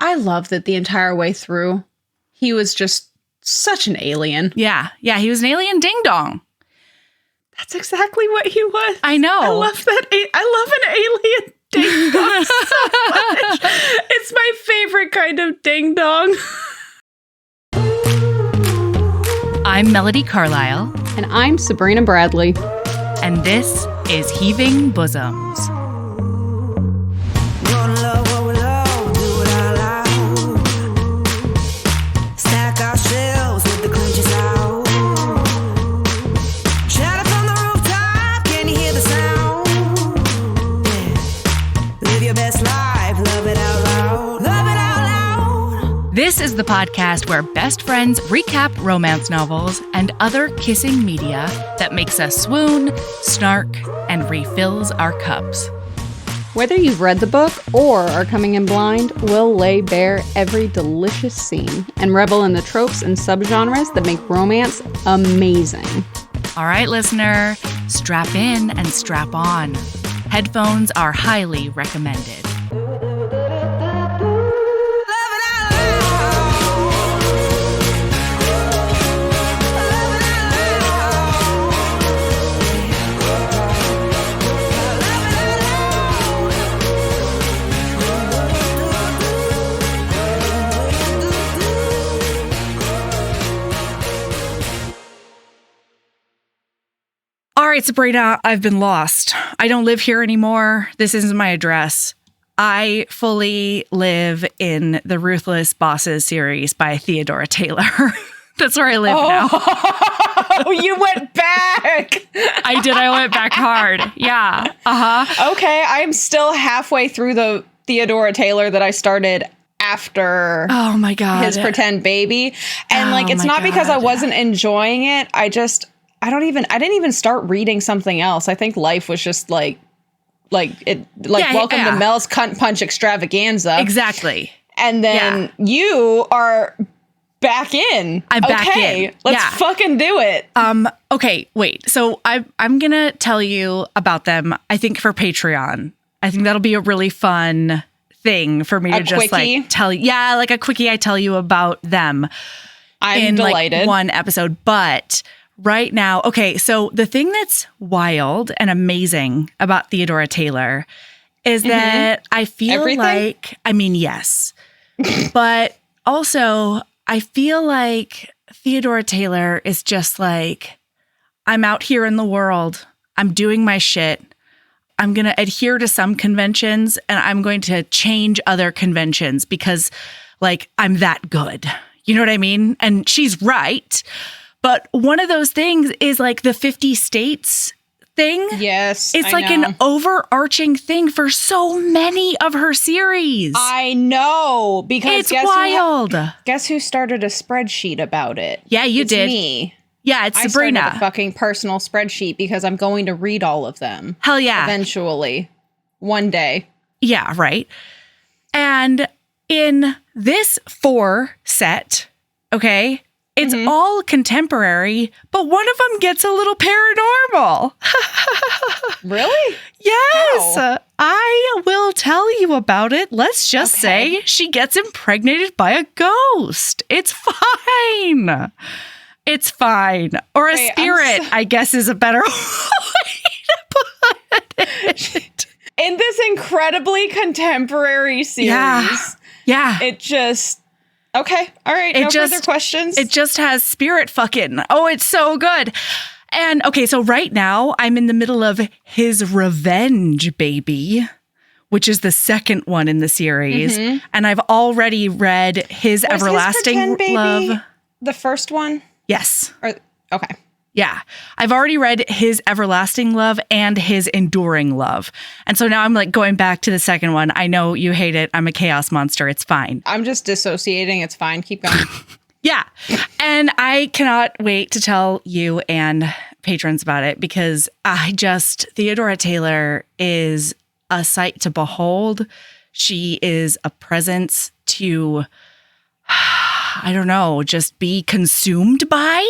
I love that the entire way through, he was just such an alien. Yeah. Yeah. He was an alien ding dong. That's exactly what he was. I know. I love that. I love an alien ding dong so much. It's my favorite kind of ding dong. I'm Melody Carlisle. And I'm Sabrina Bradley. And this is Heaving Bosoms. This is the podcast where best friends recap romance novels and other kissing media that makes us swoon, snark, and refills our cups. Whether you've read the book or are coming in blind, we'll lay bare every delicious scene and revel in the tropes and subgenres that make romance amazing. All right, listener, strap in and strap on. Headphones are highly recommended. All right, Sabrina, I've been lost. I don't live here anymore. This isn't my address. I fully live in the Ruthless Bosses series by Theodora Taylor. That's where I live now. Oh, you went back. I did. I went back hard. Yeah. Uh-huh. Okay, I'm still halfway through the Theodora Taylor that I started after Oh my God. his pretend baby. And Oh it's my not because I God. wasn't enjoying it. I didn't even start reading something else. I think life was just welcome to Mel's Cunt Punch Extravaganza. Exactly. And then you are back in. I'm back in. Let's fucking do it. Okay, wait. So I'm going to tell you about them, I think, for Patreon. I think that'll be a really fun thing for me to just quickie? tell you. Yeah, like a quickie. I tell you about them. I'm delighted. One episode. But right now, okay, so the thing that's wild and amazing about Theodora Taylor is that I feel yes. But also, I feel like Theodora Taylor is just like, I'm out here in the world. I'm doing my shit. I'm going to adhere to some conventions and I'm going to change other conventions because, I'm that good. You know what I mean? And she's right. But one of those things is the 50 states thing. Yes. It's I know. an overarching thing for so many of her series. I know, because it's wild. Guess who started a spreadsheet about it? Yeah, you It's did. Me. Yeah, it's I Sabrina. started a fucking personal spreadsheet because I'm going to read all of them. Hell yeah. Eventually. One day. Yeah, right. And in this 4 set, okay, it's all contemporary, but one of them gets a little paranormal. Really? Yes. How? I will tell you about it. Let's just say she gets impregnated by a ghost. It's fine. It's fine. Or a spirit, I guess, is a better way to put it. In this incredibly contemporary series. Yeah. It just... Okay. All right. No further questions. It just has spirit fucking. Oh, it's so good. And okay, so right now I'm in the middle of His Revenge Baby, which is the second one in the series. And I've already read His Everlasting His Pretend Baby Love. The first one? Yes. Okay. Yeah. I've already read His Everlasting Love and His Enduring Love. And so now I'm going back to the second one. I know you hate it. I'm a chaos monster. It's fine. I'm just dissociating. It's fine. Keep going. Yeah. And I cannot wait to tell you and patrons about it because Theodora Taylor is a sight to behold. She is a presence to, I don't know, just be consumed by.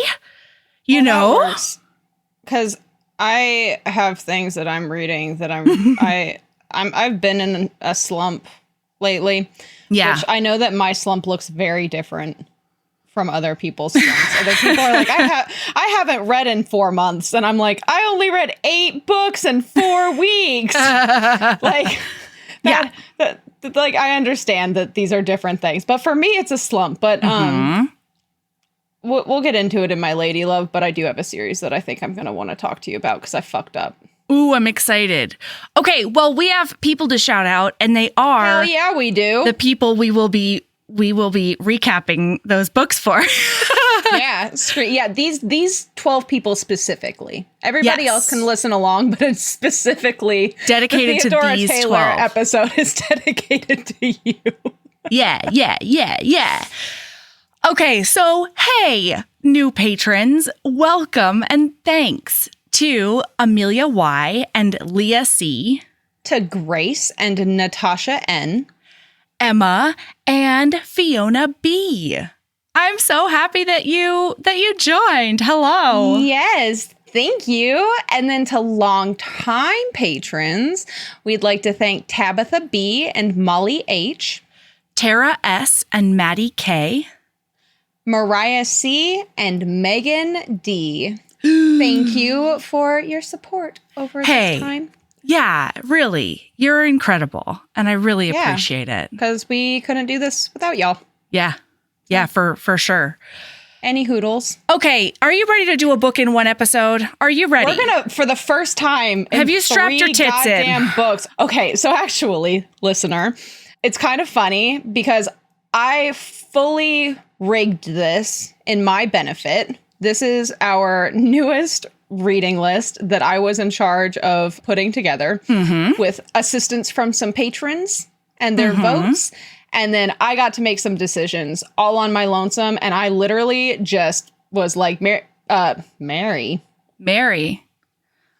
You know, because I have things that I'm reading that I've been in a slump lately. Yeah. Which I know that my slump looks very different from other people's slumps. Other people are like, I haven't read in 4 months. And I'm like, I only read 8 books in 4 weeks. Like, like, I understand that these are different things. But for me, it's a slump. But we'll get into it in my lady love. But I do have a series that I think I'm going to want to talk to you about because I fucked up. Ooh, I'm excited. Okay, well, we have people to shout out, and they are... Hell yeah, we do. The people we will be recapping those books for. Yeah, these 12 people specifically. Everybody else can listen along, but it's specifically dedicated to these Taylor 12. Episode is dedicated to you. Yeah. Okay, so hey, new patrons, welcome and thanks to Amelia Y and Leah C, to Grace and Natasha N, Emma and Fiona B. I'm so happy that you joined. Hello. Yes, thank you. And then to longtime patrons, we'd like to thank Tabitha B and Molly H, Tara S and Maddie K, Mariah C and Megan D. Thank you for your support over this time. Yeah, really. You're incredible. And I really appreciate it. Because we couldn't do this without y'all. Yeah, for sure. Any hoodles. Okay, are you ready to do a book in one episode? Are you ready? We're going to, for the first time, have you strapped your tits goddamn books. Okay, so actually, listener, it's kind of funny because I fully rigged this in my benefit. This is our newest reading list that I was in charge of putting together with assistance from some patrons and their votes. And then I got to make some decisions all on my lonesome. And I literally just was like, Mary. I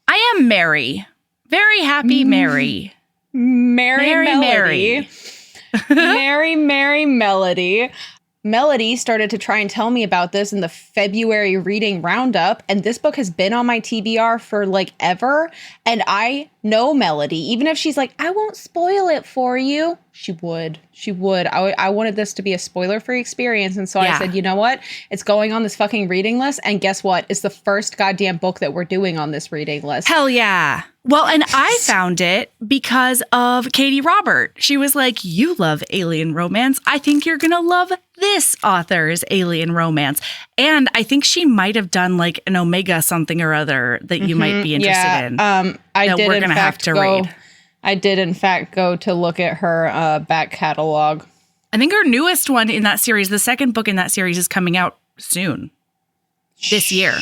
am Mary. Very happy Mary. Mary Melody. Mary Melody. Melody started to try and tell me about this in the February reading roundup, and this book has been on my TBR for like ever, and I know Melody. Even if she's like, I won't spoil it for you, she would. I wanted this to be a spoiler-free experience, and so I said, you know what? It's going on this fucking reading list, and guess what? It's the first goddamn book that we're doing on this reading list. Hell yeah. Well, and I found it because of Katie Robert. She was like, you love alien romance. I think you're going to love this author's alien romance. And I think she might have done like an Omega something or other that you might be interested in. I did in fact go to look at her back catalog. I think her newest one in that series, the second book in that series, is coming out soon. This year.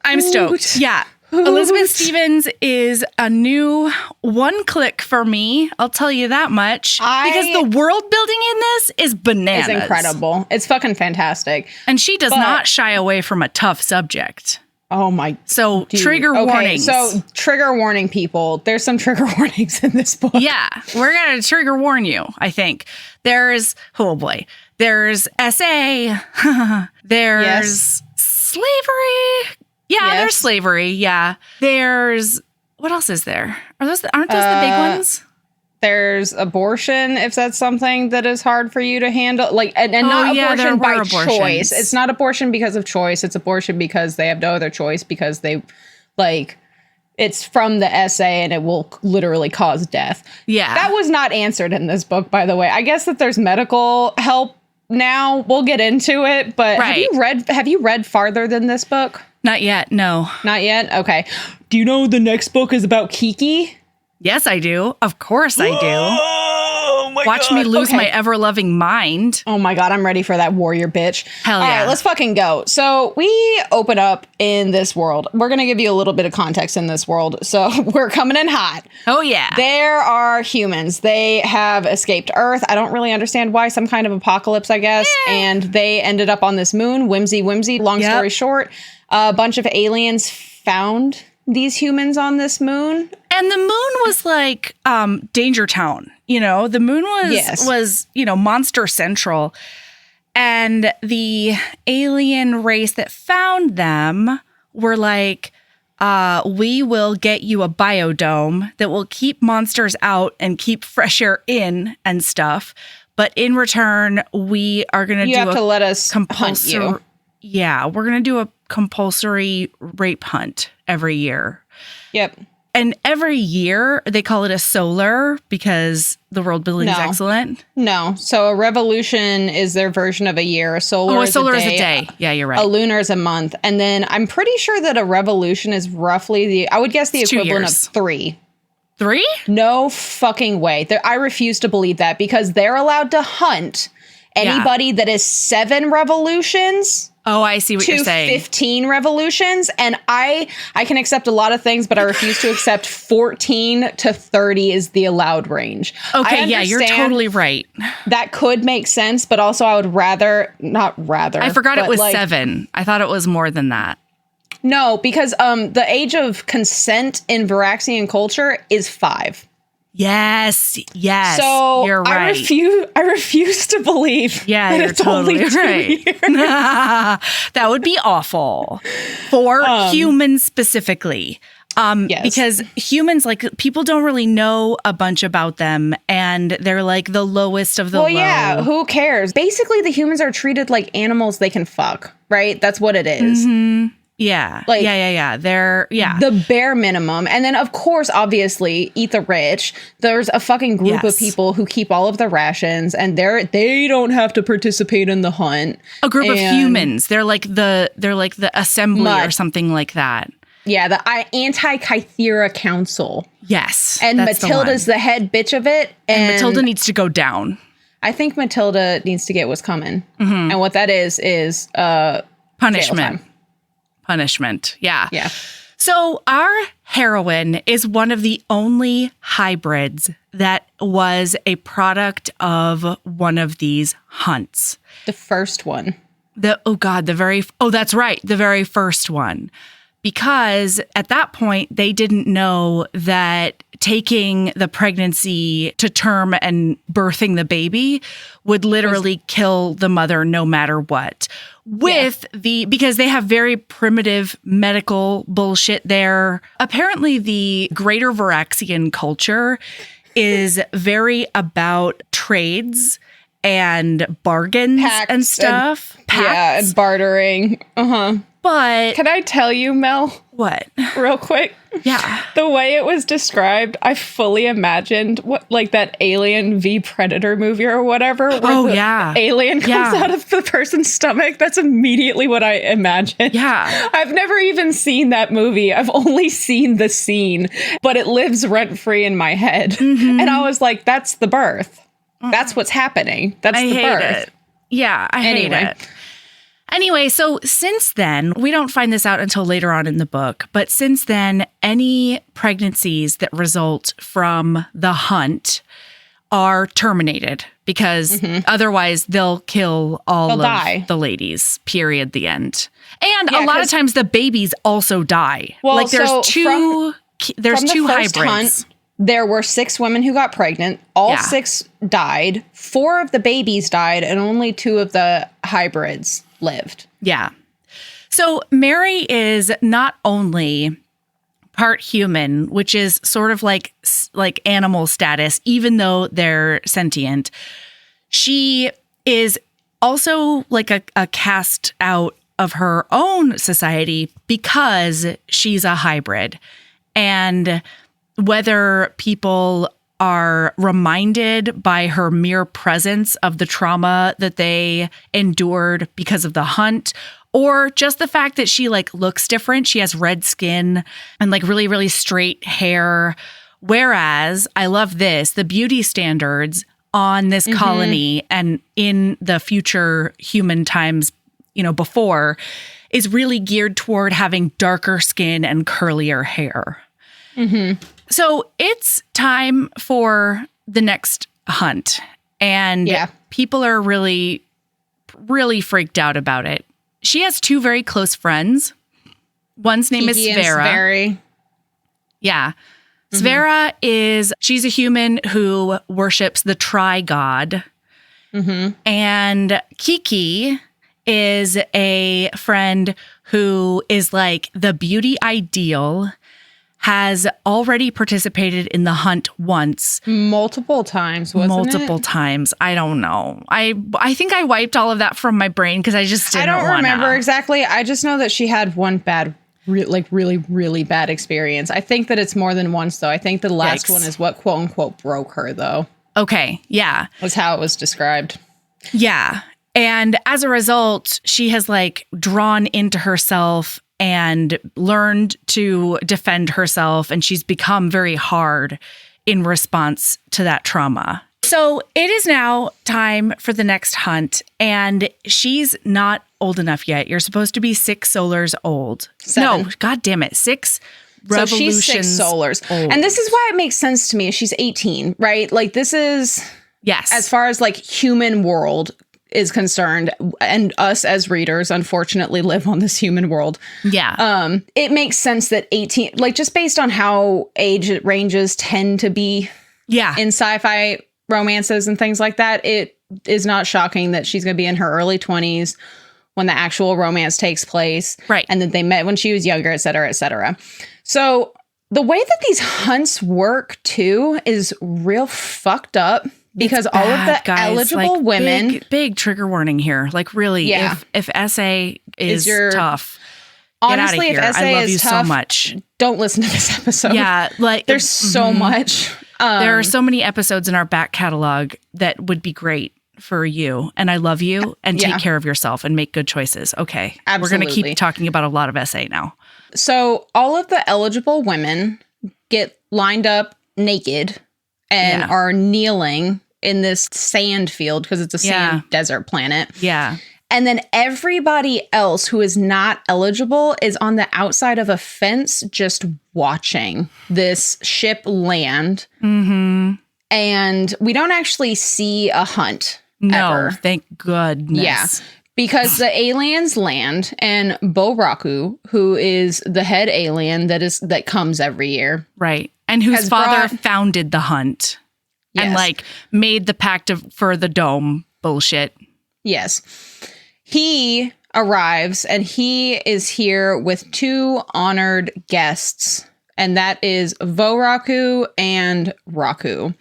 I'm stoked. Yeah. Elizabeth Stevens is a new one click for me. I'll tell you that much. Because the world building in this is bananas. It's incredible. It's fucking fantastic. And she does not shy away from a tough subject. Oh my. So trigger warnings. So trigger warning, people. There's some trigger warnings in this book. Yeah. We're going to trigger warn you, I think. There's, oh boy. There's SA. There's slavery. Yeah, there's slavery. Yeah. There's, what else is there? Aren't those the big ones? There's abortion, if that's something that is hard for you to handle. Like, and not abortion by choice. It's not abortion because of choice. It's abortion because they have no other choice, because they, like, it's from the essay and it will literally cause death. Yeah. That was not answered in this book, by the way. I guess that there's medical help now. We'll get into it, but have you read farther than this book? Not yet, no. Not yet? Okay. Do you know the next book is about Kiki? Yes, I do. Of course I do. Oh my Watch me lose my ever-loving mind. Oh my God, I'm ready for that warrior bitch. Hell yeah. All right, let's fucking go. So we open up in this world. We're going to give you a little bit of context in this world. So we're coming in hot. Oh yeah. There are humans. They have escaped Earth. I don't really understand why. Some kind of apocalypse, I guess. Yeah. And they ended up on this moon. Whimsy. Long story short, a bunch of aliens found these humans on this moon. And the moon was like Danger Town. You know, the moon was, you know, Monster Central. And the alien race that found them were like, we will get you a biodome that will keep monsters out and keep fresh air in and stuff. But in return, we are going to do you have to let us hunt you. Yeah, we're going to do a compulsory rape hunt every year. Yep. And every year they call it a solar because the world building is excellent. No. So a revolution is their version of a year. A solar is a day. Yeah, you're right. A lunar is a month. And then I'm pretty sure that a revolution is roughly I would guess the equivalent of 3. 3? No fucking way. I refuse to believe that because they're allowed to hunt anybody that is 7 revolutions. Oh, I see what you're saying. 15 revolutions. And I can accept a lot of things, but I refuse to accept 14 to 30 is the allowed range. Okay, yeah, you're totally right. That could make sense, but also I would I forgot it was 7. I thought it was more than that. No, because the age of consent in Voraxian culture is 5. Yes. So you're right. I refuse to believe. Yeah, that you're it's totally only 2 right. That would be awful for humans specifically. Yes. Because humans, people don't really know a bunch about them, and they're like the lowest of the low. Well, yeah, who cares? Basically, the humans are treated like animals they can fuck, right? That's what it is. Mm-hmm. Yeah. They're the bare minimum. And then, of course, obviously, eat the rich. There's a fucking group of people who keep all of the rations, and they don't have to participate in the hunt. A group of humans. They're like the assembly or something like that. Yeah, the Anti-Kythera Council. Yes. And Matilda's the head bitch of it. And Matilda needs to go down. I think Matilda needs to get what's coming. Mm-hmm. And what that is punishment. Punishment. Yeah. Yeah. So our heroine is one of the only hybrids that was a product of one of these hunts. The first one. That's right. The very first one. Because at that point, they didn't know that taking the pregnancy to term and birthing the baby would literally kill the mother no matter what. Because they have very primitive medical bullshit there. Apparently, the greater Voraxian culture is very about trades and bargains and stuff. And bartering. But can I tell you, Mel? What? Real quick. Yeah. The way it was described, I fully imagined that Alien v Predator movie or whatever. Where alien comes out of the person's stomach. That's immediately what I imagined. Yeah. I've never even seen that movie. I've only seen the scene, but it lives rent free in my head. Mm-hmm. And I was like, that's the birth. That's what's happening. That's the birth. It. Yeah, I hate it. Anyway, so since then, we don't find this out until later on in the book, but since then, any pregnancies that result from the hunt are terminated because otherwise they'll kill all of the ladies, period, the end. And a lot of times the babies also die. Well, there's two hybrids. Hunt, there were 6 women who got pregnant. All 6 died. 4 of the babies died, and only 2 of the hybrids lived. Yeah. So Mary is not only part human, which is sort of like animal status, even though they're sentient. She is also like a cast out of her own society because she's a hybrid. And whether people are reminded by her mere presence of the trauma that they endured because of the hunt, or just the fact that she looks different. She has red skin and really, really straight hair. Whereas, I love this, the beauty standards on this colony and in the future human times, before, is really geared toward having darker skin and curlier hair. Mm-hmm. So it's time for the next hunt, and people are really, really freaked out about it. She has 2 very close friends. One's name is Svera. Yeah. Svera she's a human who worships the tri-god. Mm-hmm. And Kiki is a friend who is like the beauty ideal, has already participated in the hunt once. Multiple times, wasn't it? Multiple times. I don't know. I think I wiped all of that from my brain because I just didn't want to. I don't remember exactly. I just know that she had one bad, really, really bad experience. I think that it's more than once, though. I think the last one is what, quote unquote, broke her, though. Okay. Yeah. Was how it was described. Yeah. And as a result, she has like drawn into herself and learned to defend herself. And she's become very hard in response to that trauma. So it is now time for the next hunt. And she's not old enough yet. You're supposed to be 6 solars old. 7. No, God damn it. 6 revolutions. So she's 6 solars. Old. And this is why it makes sense to me. She's 18, right? Like this is, yes, as far as like human world is concerned, and us as readers unfortunately live on this human world. Yeah. It makes sense that 18, like just based on how age ranges tend to be in sci-fi romances and things like that, it is not shocking that she's going to be in her early 20s when the actual romance takes place. Right. And that they met when she was younger, et cetera, et cetera. So the way that these hunts work too is real fucked up. Because all of the eligible women... Big trigger warning here. Like, really, if essay is tough, honestly, get out of here. if essay I love is you tough, so much. Don't listen to this episode. Yeah, like... There's so much. There are so many episodes in our back catalog that would be great for you. And I love you. And take care of yourself and make good choices. Okay. Absolutely. We're going to keep talking about a lot of essay now. So all of the eligible women get lined up naked and are kneeling in this sand field because it's a sand desert planet. Yeah. And then everybody else who is not eligible is on the outside of a fence just watching this ship land. Mm-hmm. And we don't actually see a hunt. No, ever. Thank goodness. Yeah. Because the aliens land and Voraxia, who is the head alien that comes every year. Right. And whose father founded the hunt. Yes. And like made the pact for the dome bullshit. Yes. He arrives and he is here with 2 honored guests. And that is Voraxia and Raku.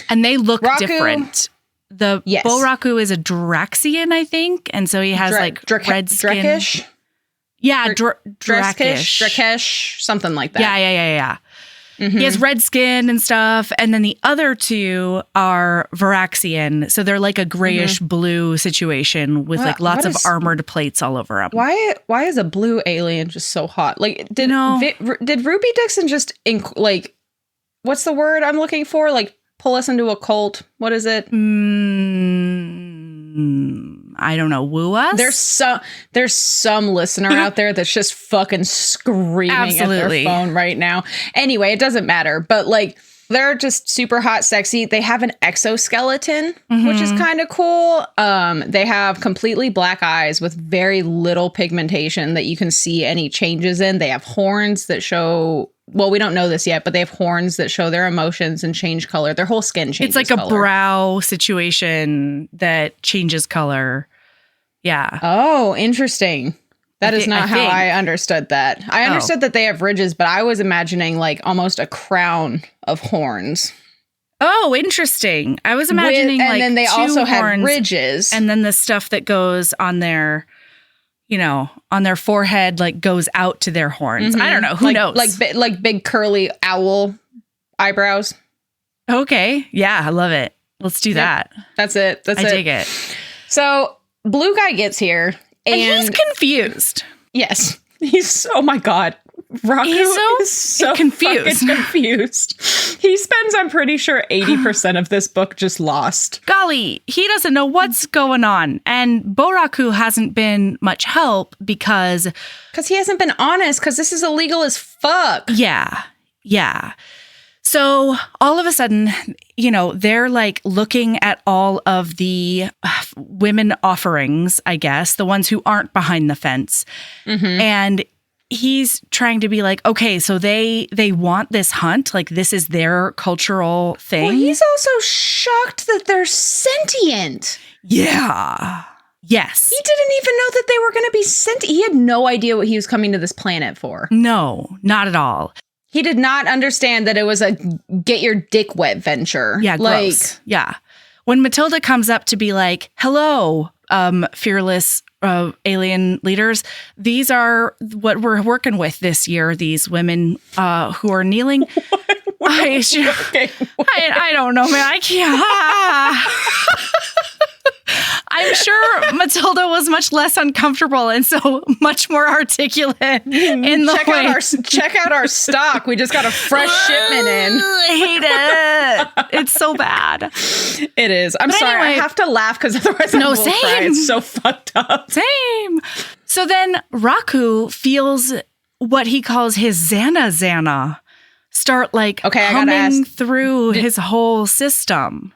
And they look different. The Voraxia is a Draxian, I think. And so he has like red skin. Drakish? Yeah, Drakesh, something like that. Yeah. Mm-hmm. He has red skin and stuff. And then the other 2 are Voraxian. So they're like a grayish blue situation with like lots of armored plates all over them. Why is a blue alien just so hot? Like, did Ruby Dixon just, what's the word I'm looking for? Like, pull us into a cult? What is it? I don't know. Woo us? There's some listener out there that's just fucking screaming at their phone right now. Anyway, it doesn't matter. But like, they're just super hot, sexy. They have an exoskeleton, which is kind of cool. They have completely black eyes with very little pigmentation that you can see any changes in. They have horns that show... Well, we don't know this yet, but they have horns that show their emotions and change color. Their whole skin changes color. It's like a brow situation that changes color. Yeah. Oh, interesting. That is not how I understood that. I understood that they have ridges, but I was imagining like almost a crown of horns. Oh, interesting. I was imagining and then they also had ridges. And then the stuff that goes on their... on their forehead, like goes out to their horns. I don't know. Who knows? Like big curly owl eyebrows. Okay. Yeah, I love it. Let's do that. That's it. I dig it. So Blue Guy gets here and he's confused. Yes. Oh my God. Raku is so confused. He spends, I'm pretty sure, 80% of this book just lost. Golly, he doesn't know what's going on. And Voraxia hasn't been much help because he hasn't been honest, because this is illegal as fuck. Yeah. So all of a sudden, they're like looking at all of the women offerings, I guess, the ones who aren't behind the fence. And he's trying to be like, okay, so they want this hunt. Like, this is their cultural thing. Well, he's also shocked that they're sentient. Yeah. Yes. He didn't even know that they were going to be sent. He had no idea what he was coming to this planet for. No, not at all. He did not understand that it was a get your dick wet venture. Yeah, gross. Yeah. When Matilda comes up to be like, hello, fearless alien leaders, these are what we're working with this year, these women who are kneeling. I don't know, man. I can't. I'm sure Matilda was much less uncomfortable and so much more articulate in the check out our stock. We just got a fresh shipment in. I hate it. It's so bad. It is. I'm sorry. Anyway, I have to laugh because otherwise I will cry. It's so fucked up. Same. So then Raku feels what he calls his Xana start like humming through his whole system.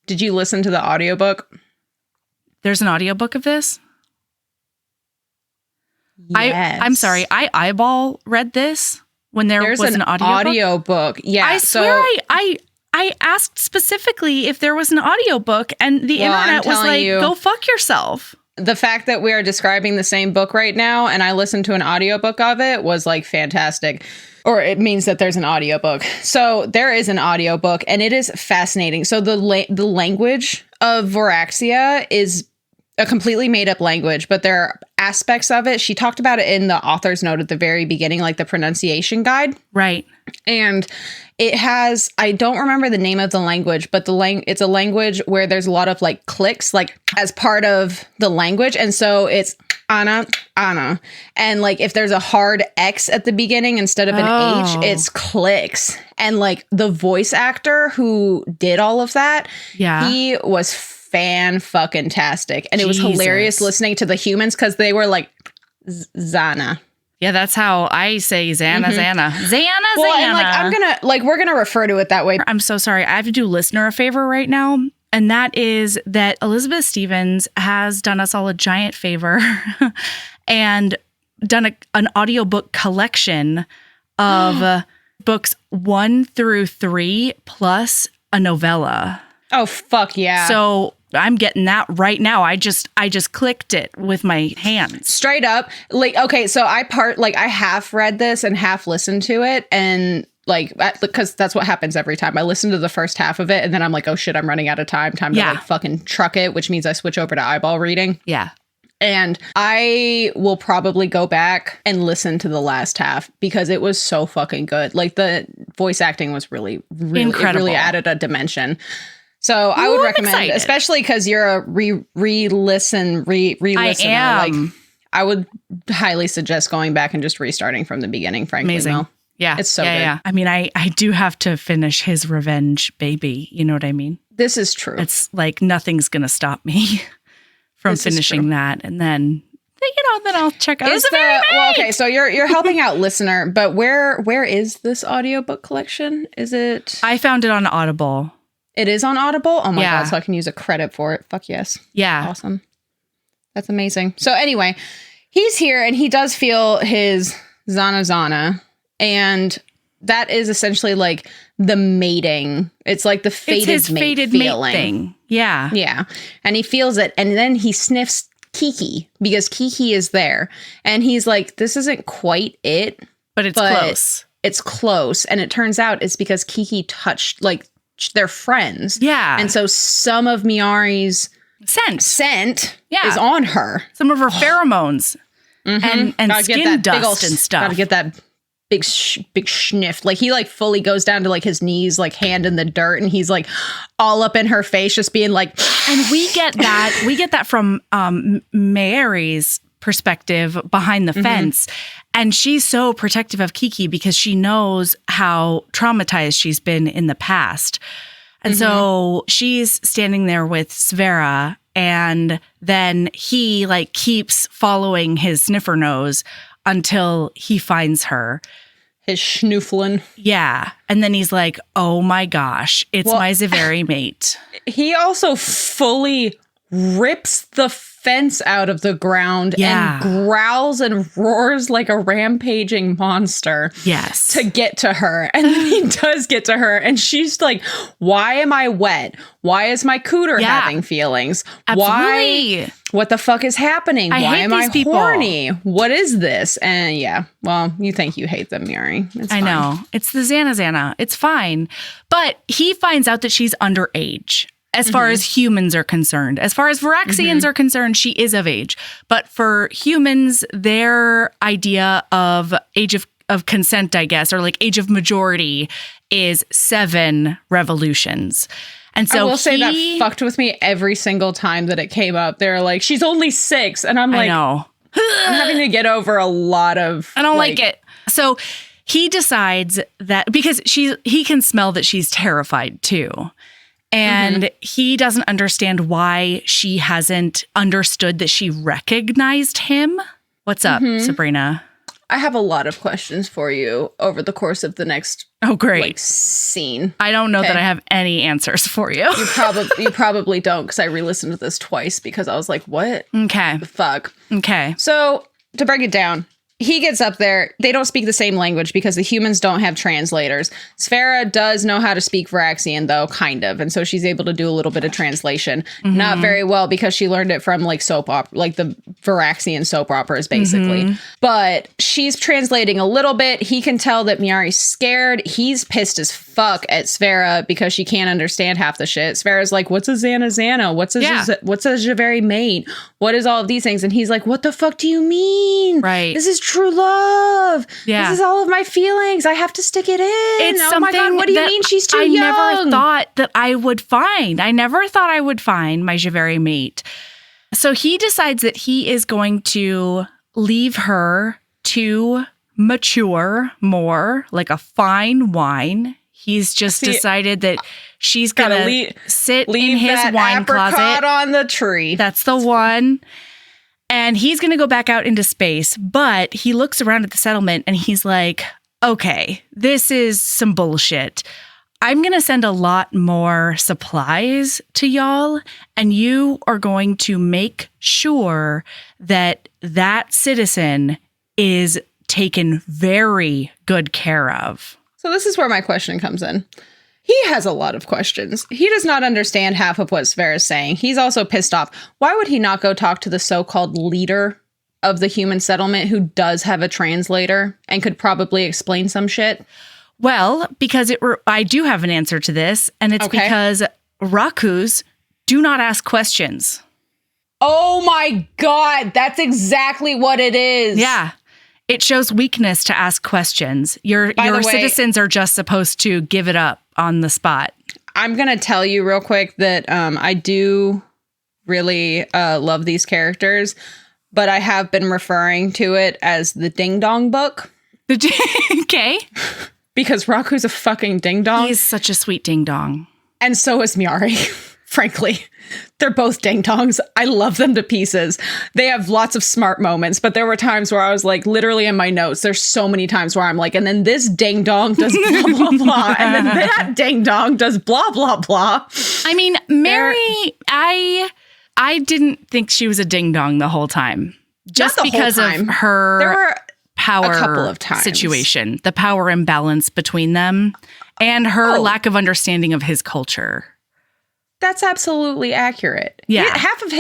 Did you listen to the audiobook? There's an audiobook of this? Yes. I'm sorry. I eyeball read this when there's was an audiobook. Yeah. I swear I asked specifically if there was an audiobook and the internet was like, go fuck yourself. The fact that we are describing the same book right now and I listened to an audiobook of it was like fantastic. Or it means that there's an audiobook. So there is an audiobook and it is fascinating. So the language of Voraxia is a completely made up language, but there are aspects of it. She talked about it in the author's note at the very beginning, like the pronunciation guide. Right. And it has, I don't remember the name of the language, but it's a language where there's a lot of like clicks, like as part of the language. And so it's Anna. And like if there's a hard X at the beginning instead of an H, it's clicks. And like the voice actor who did all of that, he was fan-fucking-tastic. And it was hilarious listening to the humans because they were like, Xana. Yeah, that's how I say Xana. Well, and like we're gonna refer to it that way. I'm so sorry. I have to do listener a favor right now. And that is that Elizabeth Stevens has done us all a giant favor and done an audiobook collection of books 1 through 3 plus a novella. Oh, fuck yeah. So I'm getting that right now. I just clicked it with my hands. Straight up. Like, okay, so I half read this and half listened to it. And like, because that's what happens every time. I listen to the first half of it and then I'm like, oh shit, I'm running out of time. Time to like fucking truck it, which means I switch over to eyeball reading. Yeah. And I will probably go back and listen to the last half because it was so fucking good. Like the voice acting was really incredible. It really added a dimension. So I would recommend, especially because you're a re-listener. I am. Like, I would highly suggest going back and just restarting from the beginning, frankly. Amazing. Mel. Yeah. It's so good. Yeah. I mean, I do have to finish his revenge, baby. You know what I mean? This is true. It's like nothing's going to stop me from finishing that. And then, then I'll check out well, okay, so you're helping out listener, but where is this audiobook collection? Is it? I found it on Audible. It is on Audible? Oh my God, so I can use a credit for it. Fuck yes. Yeah. Awesome. That's amazing. So anyway, he's here and he does feel his Xana. And that is essentially like the mating. It's like the fated mate feeling. Mate thing. Yeah. Yeah. And he feels it. And then he sniffs Kiki because Kiki is there. And he's like, this isn't quite it. But it's close. It's close. And it turns out it's because Kiki touched, like, they're friends. Yeah. And so some of Miyari's scent is on her. Some of her pheromones and skin dust and stuff. Gotta get that big sniff. Like he like fully goes down to like his knees, like hand in the dirt. And he's like all up in her face, just being like, and we get that from Mary's perspective behind the fence. And she's so protective of Kiki because she knows how traumatized she's been in the past. And so she's standing there with Svera, and then he like keeps following his sniffer nose until he finds her. His schnooflin. Yeah. And then he's like, oh my gosh, it's my Zaveri mate. He also fully rips the fence out of the ground Yeah. and growls and roars like a rampaging monster. Yes. To get to her. And then he does get to her and she's like, why am I wet? Why is my cooter having feelings? Absolutely. Why? What the fuck is happening? Why am I horny? What is this? And yeah, well, you think you hate them, Mary. It's fine. know. It's the Xana. It's fine. But he finds out that she's underage. As far as humans are concerned. As far as Voraxians are concerned, she is of age. But for humans, their idea of age of consent, I guess, or like age of majority is 7 revolutions. And so I will say that fucked with me every single time that it came up. They're like, she's only 6. And I'm like, I know. I'm having to get over a lot of... I don't like it. So he decides that because he can smell that she's terrified too. And he doesn't understand why she hasn't understood that she recognized him. What's up, Sabrina? I have a lot of questions for you over the course of the next scene. I don't know that I have any answers for you. You probably don't, because I re-listened to this twice because I was like, what? Okay. The fuck? Okay. So to break it down, he gets up there. They don't speak the same language because the humans don't have translators. Sphera does know how to speak Voraxian, though, kind of. And so she's able to do a little bit of translation. Not very well because she learned it from like soap opera, like the Voraxian soap operas, basically. But she's translating a little bit. He can tell that Miari's scared. He's pissed as fuck at Sphera because she can't understand half the shit. Sphera's like, what's a Xana? What's a Javeri mate? What is all of these things? And he's like, what the fuck do you mean? Right. This is true love. Yeah. This is all of my feelings. I have to stick it in. It's oh my God, what do you mean she's too young? I never thought that I would find. I never thought I would find my Javeri mate. So he decides that he is going to leave her to mature more like a fine wine. He's just decided that she's going to sit in his wine closet on the tree. That's the one. And he's going to go back out into space, but he looks around at the settlement and he's like, okay, this is some bullshit. I'm going to send a lot more supplies to y'all, and you are going to make sure that that citizen is taken very good care of. So this is where my question comes in. He has a lot of questions. He does not understand half of what Sphera is saying. He's also pissed off. Why would he not go talk to the so-called leader of the human settlement who does have a translator and could probably explain some shit? Well, because I do have an answer to this, and it's because Rakus do not ask questions. Oh my God, that's exactly what it is. Yeah. It shows weakness to ask questions. Your citizens are just supposed to give it up on the spot. I'm going to tell you real quick that I do really love these characters, but I have been referring to it as the Ding Dong book. Okay. Because Raku's a fucking ding dong. He's such a sweet ding dong. And so is Miari, frankly. They're both ding dongs. I love them to pieces. They have lots of smart moments, but there were times where I was like, literally in my notes, there's so many times where I'm like, and then this ding dong does blah, blah, blah. And then that ding dong does blah, blah, blah. I mean, Mary, I didn't think she was a ding dong the whole time. Just because of her there were power a couple of times. Situation, the power imbalance between them, and her lack of understanding of his culture. That's absolutely accurate. Yeah. Half of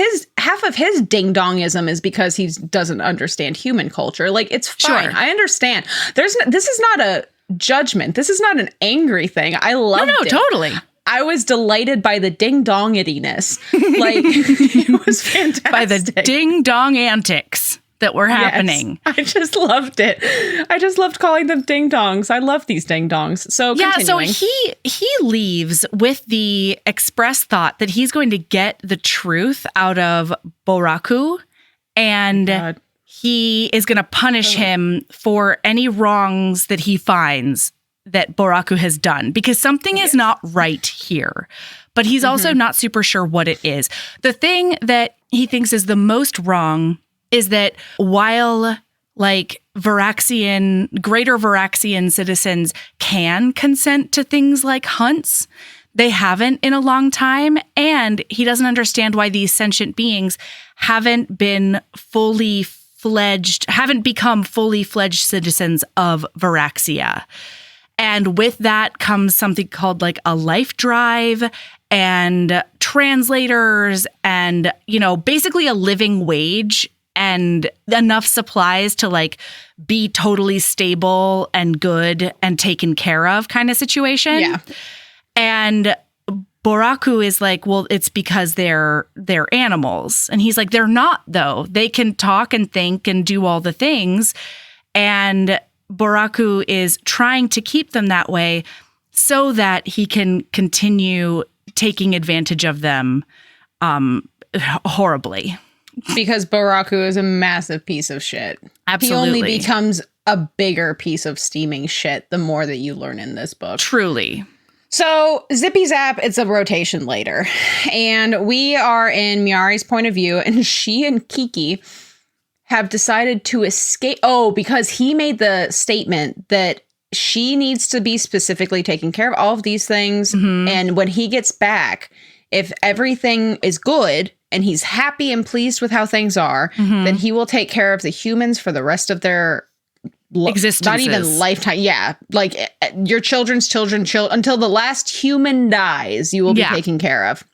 his ding-dongism is because he doesn't understand human culture. Like, it's fine. Sure. I understand. This is not a judgment. This is not an angry thing. I loved it. No, totally. I was delighted by the ding-dongityness. Like, it was fantastic. By the ding-dong antics that were happening. Yes, I just loved it. I just loved calling them ding dongs. I love these ding dongs. So continuing. So he leaves with the express thought that he's going to get the truth out of Boraku, and he is going to punish him for any wrongs that he finds that Boraku has done, because something is not right here. But he's also not super sure what it is. The thing that he thinks is the most wrong is that while like greater Voraxian citizens can consent to things like hunts, They haven't in a long time, and he doesn't understand why these sentient beings haven't become fully fledged citizens of Voraxia. And with that comes something called like a life drive and translators and, basically a living wage and enough supplies to like be totally stable and good and taken care of kind of situation. Yeah. And Boraku is like, well, it's because they're animals. And he's like, they're not, though. They can talk and think and do all the things. And Boraku is trying to keep them that way so that he can continue taking advantage of them horribly. Because Boraku is a massive piece of shit. Absolutely. He only becomes a bigger piece of steaming shit the more that you learn in this book. Truly. So, zippy zap, it's a rotation later. And we are in Miyari's point of view, and she and Kiki have decided to escape. Oh, because he made the statement that she needs to be specifically taking care of all of these things. Mm-hmm. And when he gets back, if everything is good and he's happy and pleased with how things are, mm-hmm. then he will take care of the humans for the rest of their existences. Not even lifetime. Yeah. Like your children's children, until the last human dies, you will be taken care of.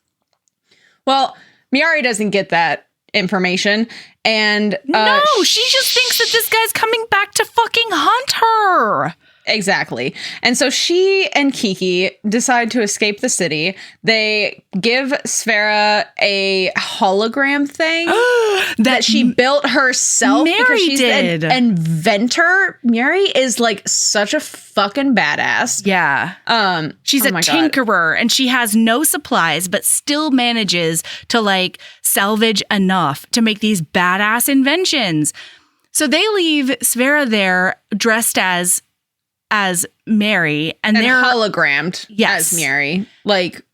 Well, Miyari doesn't get that information. And no, she just thinks that this guy's coming back to fucking hunt her. Exactly. And so she and Kiki decide to escape the city. They give Sfera a hologram thing that she built herself. Mary because she's did. An inventor. Mary is like such a fucking badass. Yeah. She's a tinkerer and she has no supplies, but still manages to like salvage enough to make these badass inventions. So they leave Sfera there dressed as Mary and they're hologrammed as Mary.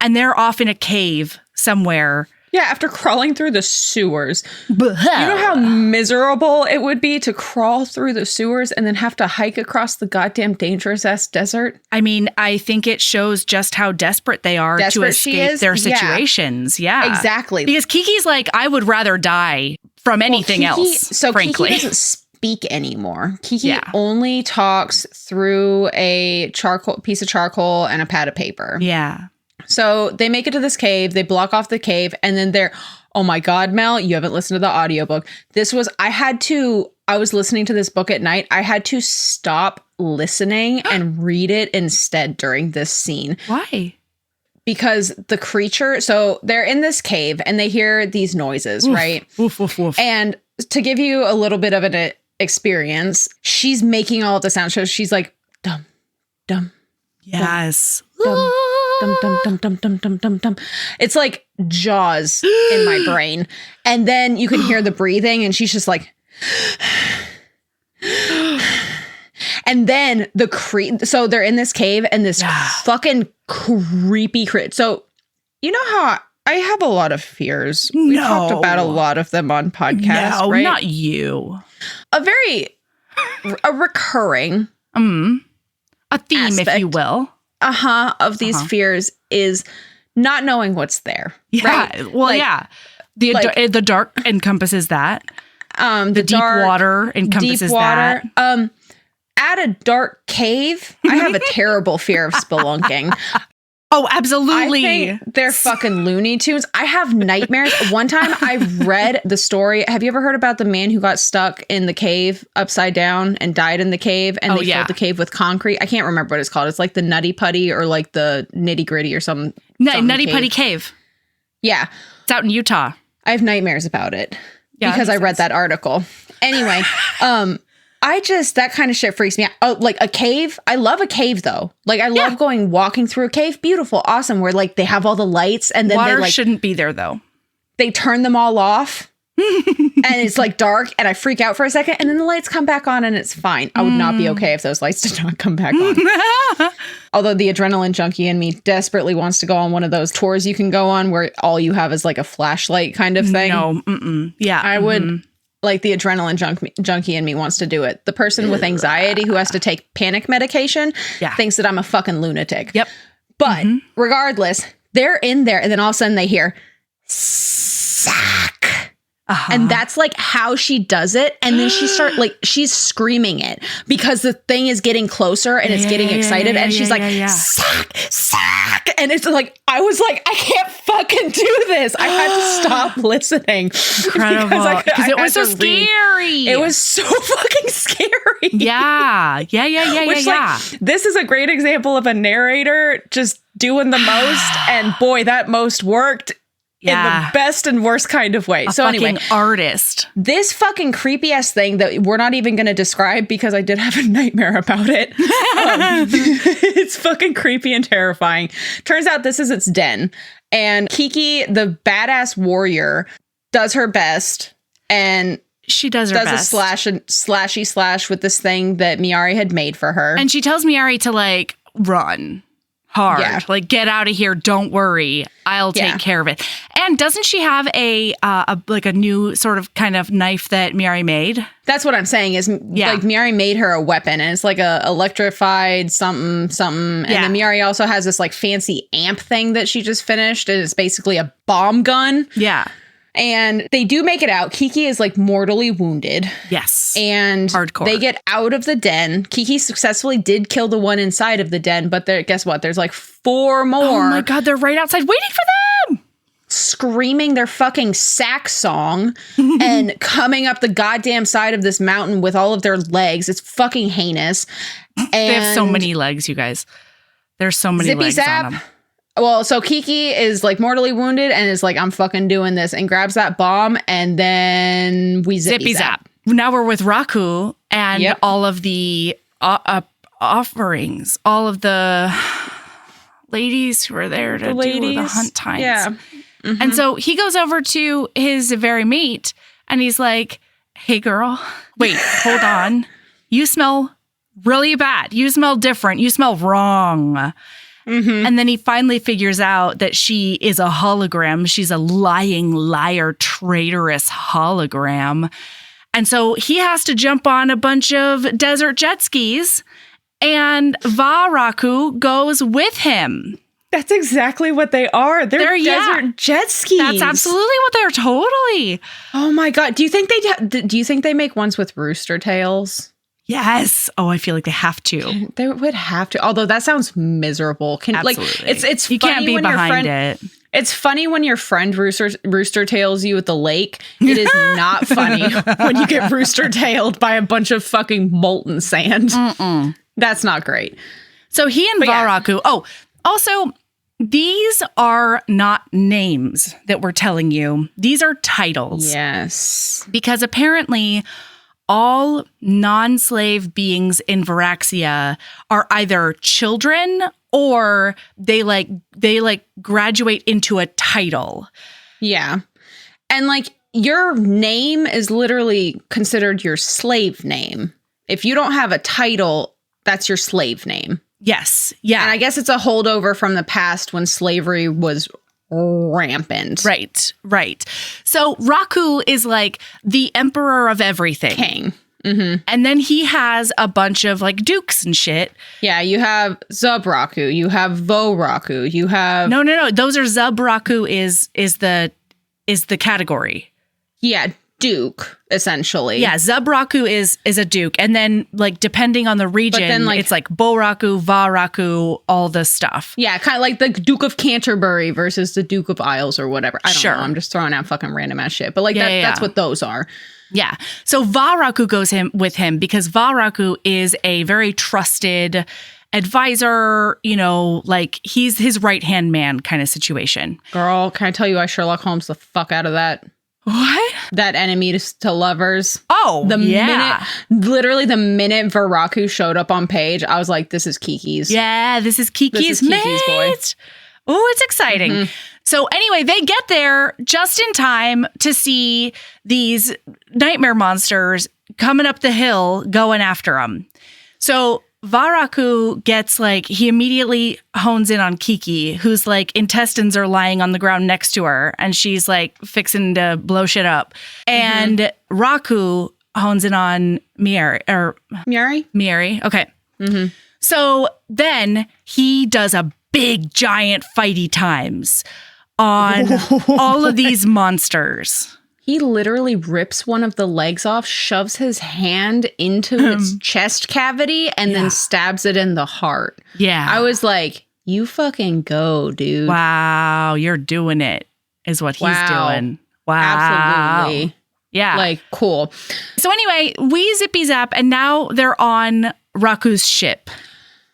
And they're off in a cave somewhere. Yeah, after crawling through the sewers. You know how miserable it would be to crawl through the sewers and then have to hike across the goddamn dangerous ass desert? I mean, I think it shows just how desperate they are to escape their situations. Yeah. Exactly. Because Kiki's like, I would rather die from anything else, so frankly. Kiki doesn't speak anymore. Kiki only talks through a piece of charcoal and a pad of paper. Yeah. So they make it to this cave, they block off the cave, and then oh my God, Mel, you haven't listened to the audiobook. I was listening to this book at night. I had to stop listening and read it instead during this scene. Why? Because the creature, so they're in this cave and they hear these noises, right? Woof, woof, woof. And to give you a little bit of an experience, she's making all of the sounds. So she's like, dum, dum. Yes. Dum, dum, dum, dum, dum, dum, dum, dum, dum. It's like Jaws in my brain. And then you can hear the breathing and she's just like, and then so they're in this cave and this fucking creepy So you know how I have a lot of fears. We talked about a lot of them on podcasts, right? Not you. A recurring a theme, aspect, if you will. Of these fears is not knowing what's there. Yeah. Right? Well, the dark encompasses that. The deep water encompasses that. At a dark cave, I have a terrible fear of spelunking. Oh, absolutely. I think they're fucking Looney Tunes. I have nightmares. One time I read the story. Have you ever heard about the man who got stuck in the cave upside down and died in the cave and they filled the cave with concrete? I can't remember what it's called. It's like the Nutty Putty or like the Nitty Gritty or some Nutty Putty Cave. Yeah. It's out in Utah. I have nightmares about it because I read that article. Anyway, that kind of shit freaks me out. Oh, like a cave. I love a cave though. Like I love walking through a cave. Beautiful. Awesome. Where like they have all the lights and then water shouldn't be there though. They turn them all off and it's like dark and I freak out for a second and then the lights come back on and it's fine. I would not be okay if those lights did not come back on. Although the adrenaline junkie in me desperately wants to go on one of those tours you can go on where all you have is like a flashlight kind of thing. No. Yeah. I would. Like the adrenaline junkie in me wants to do it. The person with anxiety who has to take panic medication thinks that I'm a fucking lunatic. Yep. But regardless, they're in there and then all of a sudden they hear sack. And that's like how she does it. And then she's screaming it because the thing is getting closer and it's getting excited. And she's like, sack, sack. And it's like, I was like, I can't fucking do this. I had to stop listening. Incredible. Because it was so scary. It was so fucking scary. Yeah. Like, this is a great example of a narrator just doing the most. And boy, that most worked. In the best and worst kind of way. So anyway, artist. This fucking creepy ass thing that we're not even going to describe because I did have a nightmare about it. It's fucking creepy and terrifying. Turns out this is its den. And Kiki, the badass warrior, does her best. And she does her best. A slashy slash with this thing that Miari had made for her. And she tells Miari to like run. Hard. Yeah. Like, get out of here. Don't worry. I'll take care of it. And doesn't she have a new sort of kind of knife that Miari made? That's what I'm saying is like Miari made her a weapon and it's like a electrified something. And then Miari also has this like fancy amp thing that she just finished. And it's basically a bomb gun. Yeah. And they do make it out. Kiki is like mortally wounded. Yes. And hardcore. They get out of the den. Kiki successfully did kill the one inside of the den, but guess what? There's like 4 more. Oh my God, they're right outside waiting for them. Screaming their fucking sack song and coming up the goddamn side of this mountain with all of their legs. It's fucking heinous. And they have so many legs, you guys. There's so many legs on them. Well, so Kiki is like mortally wounded and is like, I'm fucking doing this and grabs that bomb and then we zippy zap. Now we're with Raku and all of the offerings, all of the ladies who are there to do the hunt times. Yeah. Mm-hmm. And so he goes over to his very mate and he's like, hey, girl, wait, hold on. You smell really bad. You smell different. You smell wrong. Mm-hmm. And then he finally figures out that she is a hologram. She's a lying, liar, traitorous hologram. And so he has to jump on a bunch of desert jet skis and Voraxia goes with him. That's exactly what they are. They're desert jet skis. That's absolutely what they're totally. Oh my God. Do you think they make ones with rooster tails? Yes. Oh, I feel like they have to. They would have to. Although that sounds miserable. Absolutely. Like it's you funny can't be when behind it. It's funny when your friend rooster tails you at the lake. It is not funny when you get rooster tailed by a bunch of fucking molten sand. Mm-mm. That's not great. So he and Voraxia. Oh, also, these are not names that we're telling you. These are titles. Yes. Because apparently all non-slave beings in Voraxia are either children or they graduate into a title. Yeah. And like your name is literally considered your slave name. If you don't have a title, that's your slave name. Yes. Yeah. And I guess it's a holdover from the past when slavery was rampant. Right. So Raku is like the emperor of everything. King. Mm-hmm. And then he has a bunch of like dukes and shit. Yeah, you have Zubraku, you have Voraxia, you have No. Those are Zubraku is the category. Yeah, duke, essentially. Yeah, Zubraku is a duke. And then like depending on the region, it's like Boraku, Varaku, all this stuff. Yeah, kind of like the Duke of Canterbury versus the Duke of Isles or whatever. I don't know. I'm just throwing out fucking random ass shit. But like that's what those are. Yeah. So Voraxia goes with him because Voraxia is a very trusted advisor, like he's his right-hand man kind of situation. Girl, can I tell you I Sherlock Holmes the fuck out of that? What? That enemy to lovers. Oh, Literally the minute Voraxia showed up on page, I was like, this is Kiki's. Yeah, this is Kiki's boy. Oh, it's exciting. Mm-hmm. So anyway, they get there just in time to see these nightmare monsters coming up the hill going after them. So Voraxia gets he immediately hones in on Kiki, whose intestines are lying on the ground next to her, and she's fixing to blow shit up. And Raku hones in on Miari. Miari? Okay. Mm-hmm. So then he does a big, giant fighty times on all of these monsters. He literally rips one of the legs off, shoves his hand into its chest cavity, and then stabs it in the heart. Yeah. I was like, you fucking go, dude. Wow, you're doing it, is what he's doing. Wow. Absolutely. Yeah. Like, cool. So anyway, we zippy zap, and now they're on Raku's ship.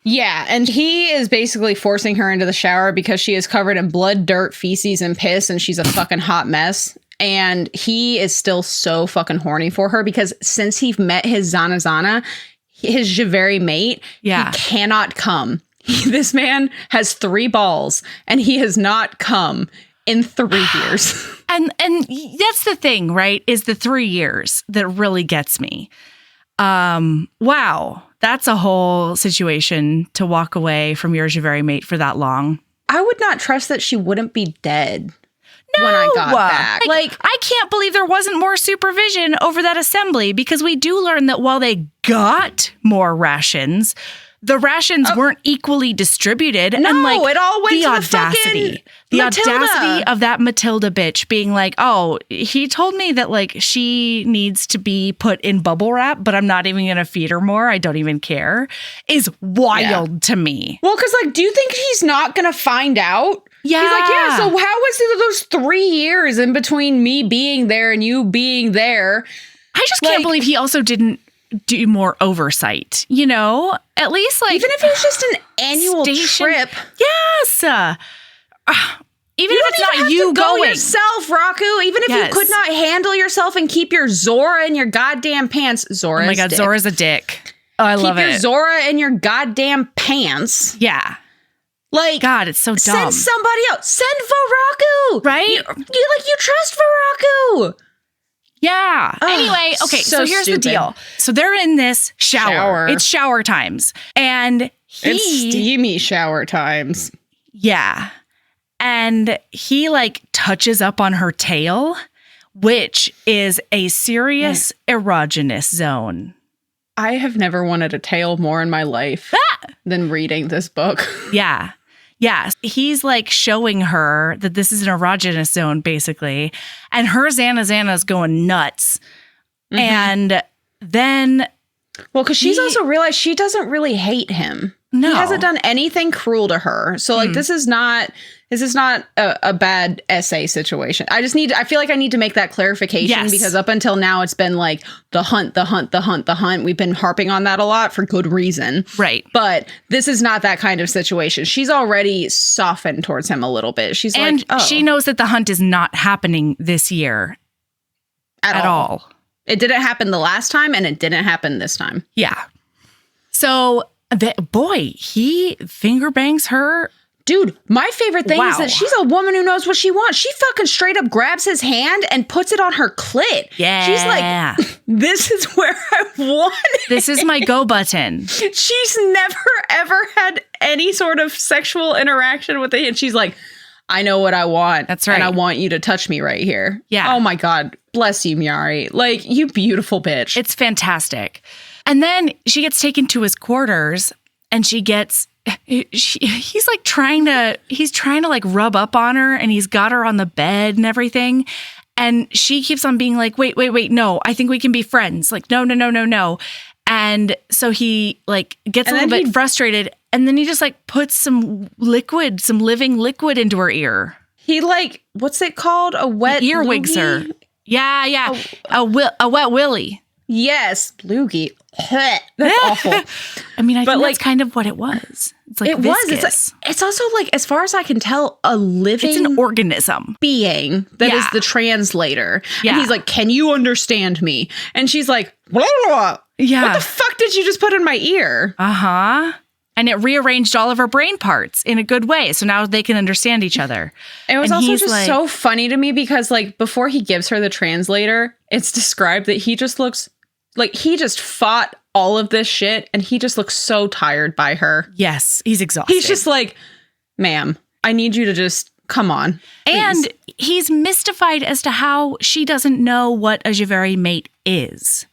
Yeah, and he is basically forcing her into the shower because she is covered in blood, dirt, feces, and piss, and she's a fucking hot mess. And he is still so fucking horny for her because since he met his Zana, his Javeri mate, he cannot come. This man has 3 balls, and he has not come in 3 years. And that's the thing, right? Is the 3 years that really gets me. Wow, that's a whole situation to walk away from your Javeri mate for that long. I would not trust that she wouldn't be dead. No, when I got back. Like, I can't believe there wasn't more supervision over that assembly, because we do learn that while they got more rations, the rations weren't equally distributed. No, and like, it all went the to audacity. The audacity of that Matilda bitch being like, oh, he told me that like she needs to be put in bubble wrap, but I'm not even going to feed her more. I don't even care, is wild to me. Well, because like, do you think he's not going to find out? Yeah. He's like, yeah, so how was it those 3 years in between me being there and you being there? I just can't believe he also didn't do more oversight, you know? At least like... Even if it was just an annual trip. Yes! Even if it's not you going. Yourself, Raku. Even if you could not handle yourself and keep your Zora in your goddamn pants. Zora's Oh my God, dick. Zora's a dick. Oh, I love it. Keep your Zora in your goddamn pants. Yeah. Like, God, it's so dumb. Send somebody else. Send Voraku. Right? You trust Voraku. Yeah. Anyway, okay, so here's the deal. So they're in this shower. It's shower times. And it's steamy shower times. Yeah. And he like touches up on her tail, which is a serious erogenous zone. I have never wanted a tail more in my life than reading this book. Yeah. Yeah. He's like showing her that this is an erogenous zone, basically. And her Zana's going nuts. Mm-hmm. And then... Well, because she's also realized she doesn't really hate him. No. He hasn't done anything cruel to her. So like, this is not a bad essay situation. I feel like I need to make that clarification because up until now it's been like the hunt. We've been harping on that a lot for good reason. Right. But this is not that kind of situation. She's already softened towards him a little bit. She's and like, oh. She knows that the hunt is not happening this year. At all. It didn't happen the last time and it didn't happen this time. Yeah. So, he finger bangs her. Dude, my favorite thing is that she's a woman who knows what she wants. She fucking straight up grabs his hand and puts it on her clit. Yeah. She's like, this is where I want it. This is my go button. She's never, ever had any sort of sexual interaction with it. And she's like, I know what I want. That's right. And I want you to touch me right here. Yeah. Oh my God. Bless you, Miari. Like, you beautiful bitch. It's fantastic. And then she gets taken to his quarters and he's trying to like rub up on her and he's got her on the bed and everything. And she keeps on being like, wait, no, I think we can be friends. Like, no. And so he like gets a little bit frustrated and then he just like puts some living liquid into her ear. He like, what's it called? A wet earwigs her. Yeah. A wet willy. Yes, loogie. That's awful. I mean, I think that's kind of what it was. It's like viscous. It's also like, as far as I can tell, a living... It's an organism. Being that is the translator. Yeah. And he's like, can you understand me? And she's like, blah, blah. Yeah. What the fuck did you just put in my ear? Uh-huh. And it rearranged all of her brain parts in a good way. So now they can understand each other. It was also just like, so funny to me because like before he gives her the translator, it's described that he just looks... Like, he just fought all of this shit, and he just looks so tired by her. Yes, he's exhausted. He's just like, ma'am, I need you to just come on. Please. And he's mystified as to how she doesn't know what a Javeri mate is.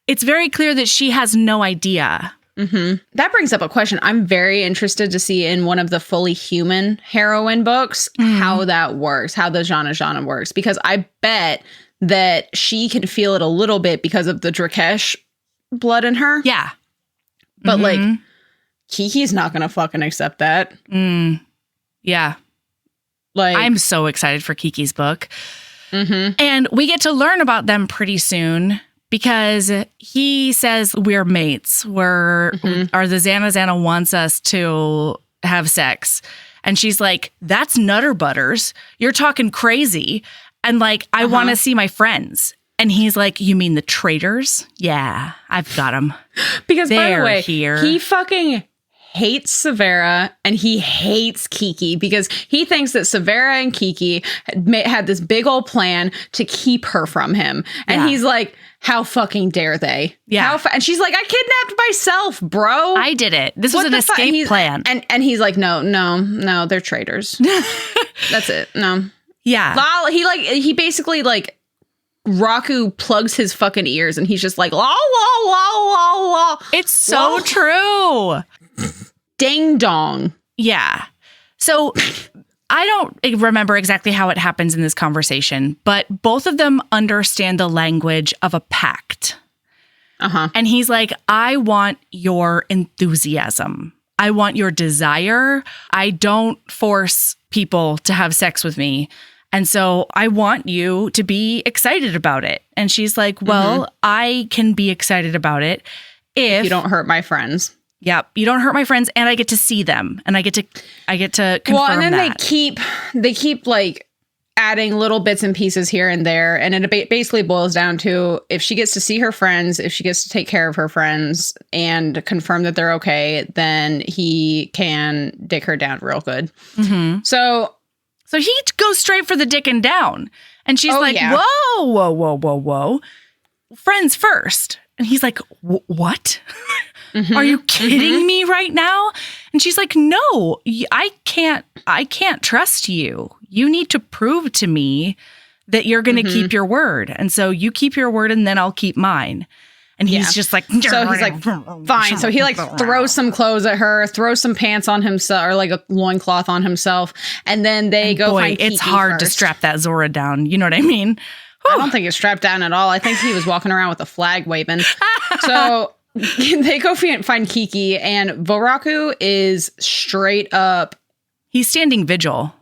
It's very clear that she has no idea That brings up a question. I'm very interested to see in one of the fully human heroine books how that works, how the Jana works, because I bet that she can feel it a little bit because of the Drakesh blood in her. Yeah. But like Kiki's not going to fucking accept that. Yeah. Like, I'm so excited for Kiki's book. And we get to learn about them pretty soon because he says we're mates. Or the Zana wants us to have sex. And she's like, that's Nutter Butters. You're talking crazy. And like, I want to see my friends. And he's like, you mean the traitors? Yeah, I've got them. Because by the way, here. He fucking hates Severa and he hates Kiki because he thinks that Severa and Kiki had this big old plan to keep her from him. And he's like, how fucking dare they? Yeah. And she's like, I kidnapped myself, bro. I did it. This was an escape plan. And he's like, no, they're traitors. That's it. No. Yeah. He basically like Raku plugs his fucking ears and he's just like, la, la, la, la, la. It's so true. Ding dong. Yeah. So I don't remember exactly how it happens in this conversation, but both of them understand the language of a pact. And he's like, I want your enthusiasm. I want your desire. I don't force people to have sex with me. And so I want you to be excited about it. And she's like, well, I can be excited about it if you don't hurt my friends. Yep, you don't hurt my friends, and I get to see them, and I get to confirm well, and then that. they keep like adding little bits and pieces here and there, and it basically boils down to if she gets to see her friends, if she gets to take care of her friends and confirm that they're okay, then he can dick her down real good. So he goes straight for the dicking down, and she's like, whoa, friends first, and he's like, what? Are you kidding me right now? And she's like, no, I can't trust you. You need to prove to me that you're going to keep your word. And so you keep your word and then I'll keep mine. And he's just like, so he's like, fine. So he like throws some clothes at her, throws some pants on himself or like a loincloth on himself. And then they find Kiki it's hard first. to strap that Zora down. You know what I mean? I don't think it's strapped down at all. I think he was walking around with a flag waving. So they go find Kiki, and Voraku is straight up. He's standing vigil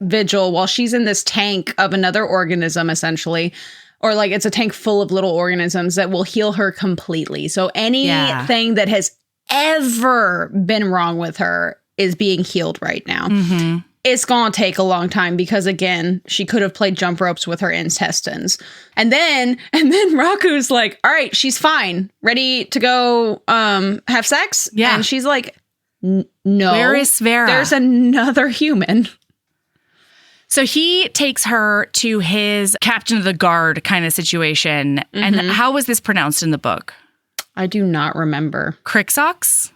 While she's in this tank of another organism, essentially. Or like it's a tank full of little organisms that will heal her completely. So anything that has ever been wrong with her is being healed right now. It's going to take a long time because, again, she could have played jump ropes with her intestines. And then Raku's like, all right, she's fine. Ready to go have sex? Yeah. And she's like, no. Where is Svera? There's another human. So he takes her to his captain of the guard kind of situation. And how was this pronounced in the book? I do not remember. Crixox?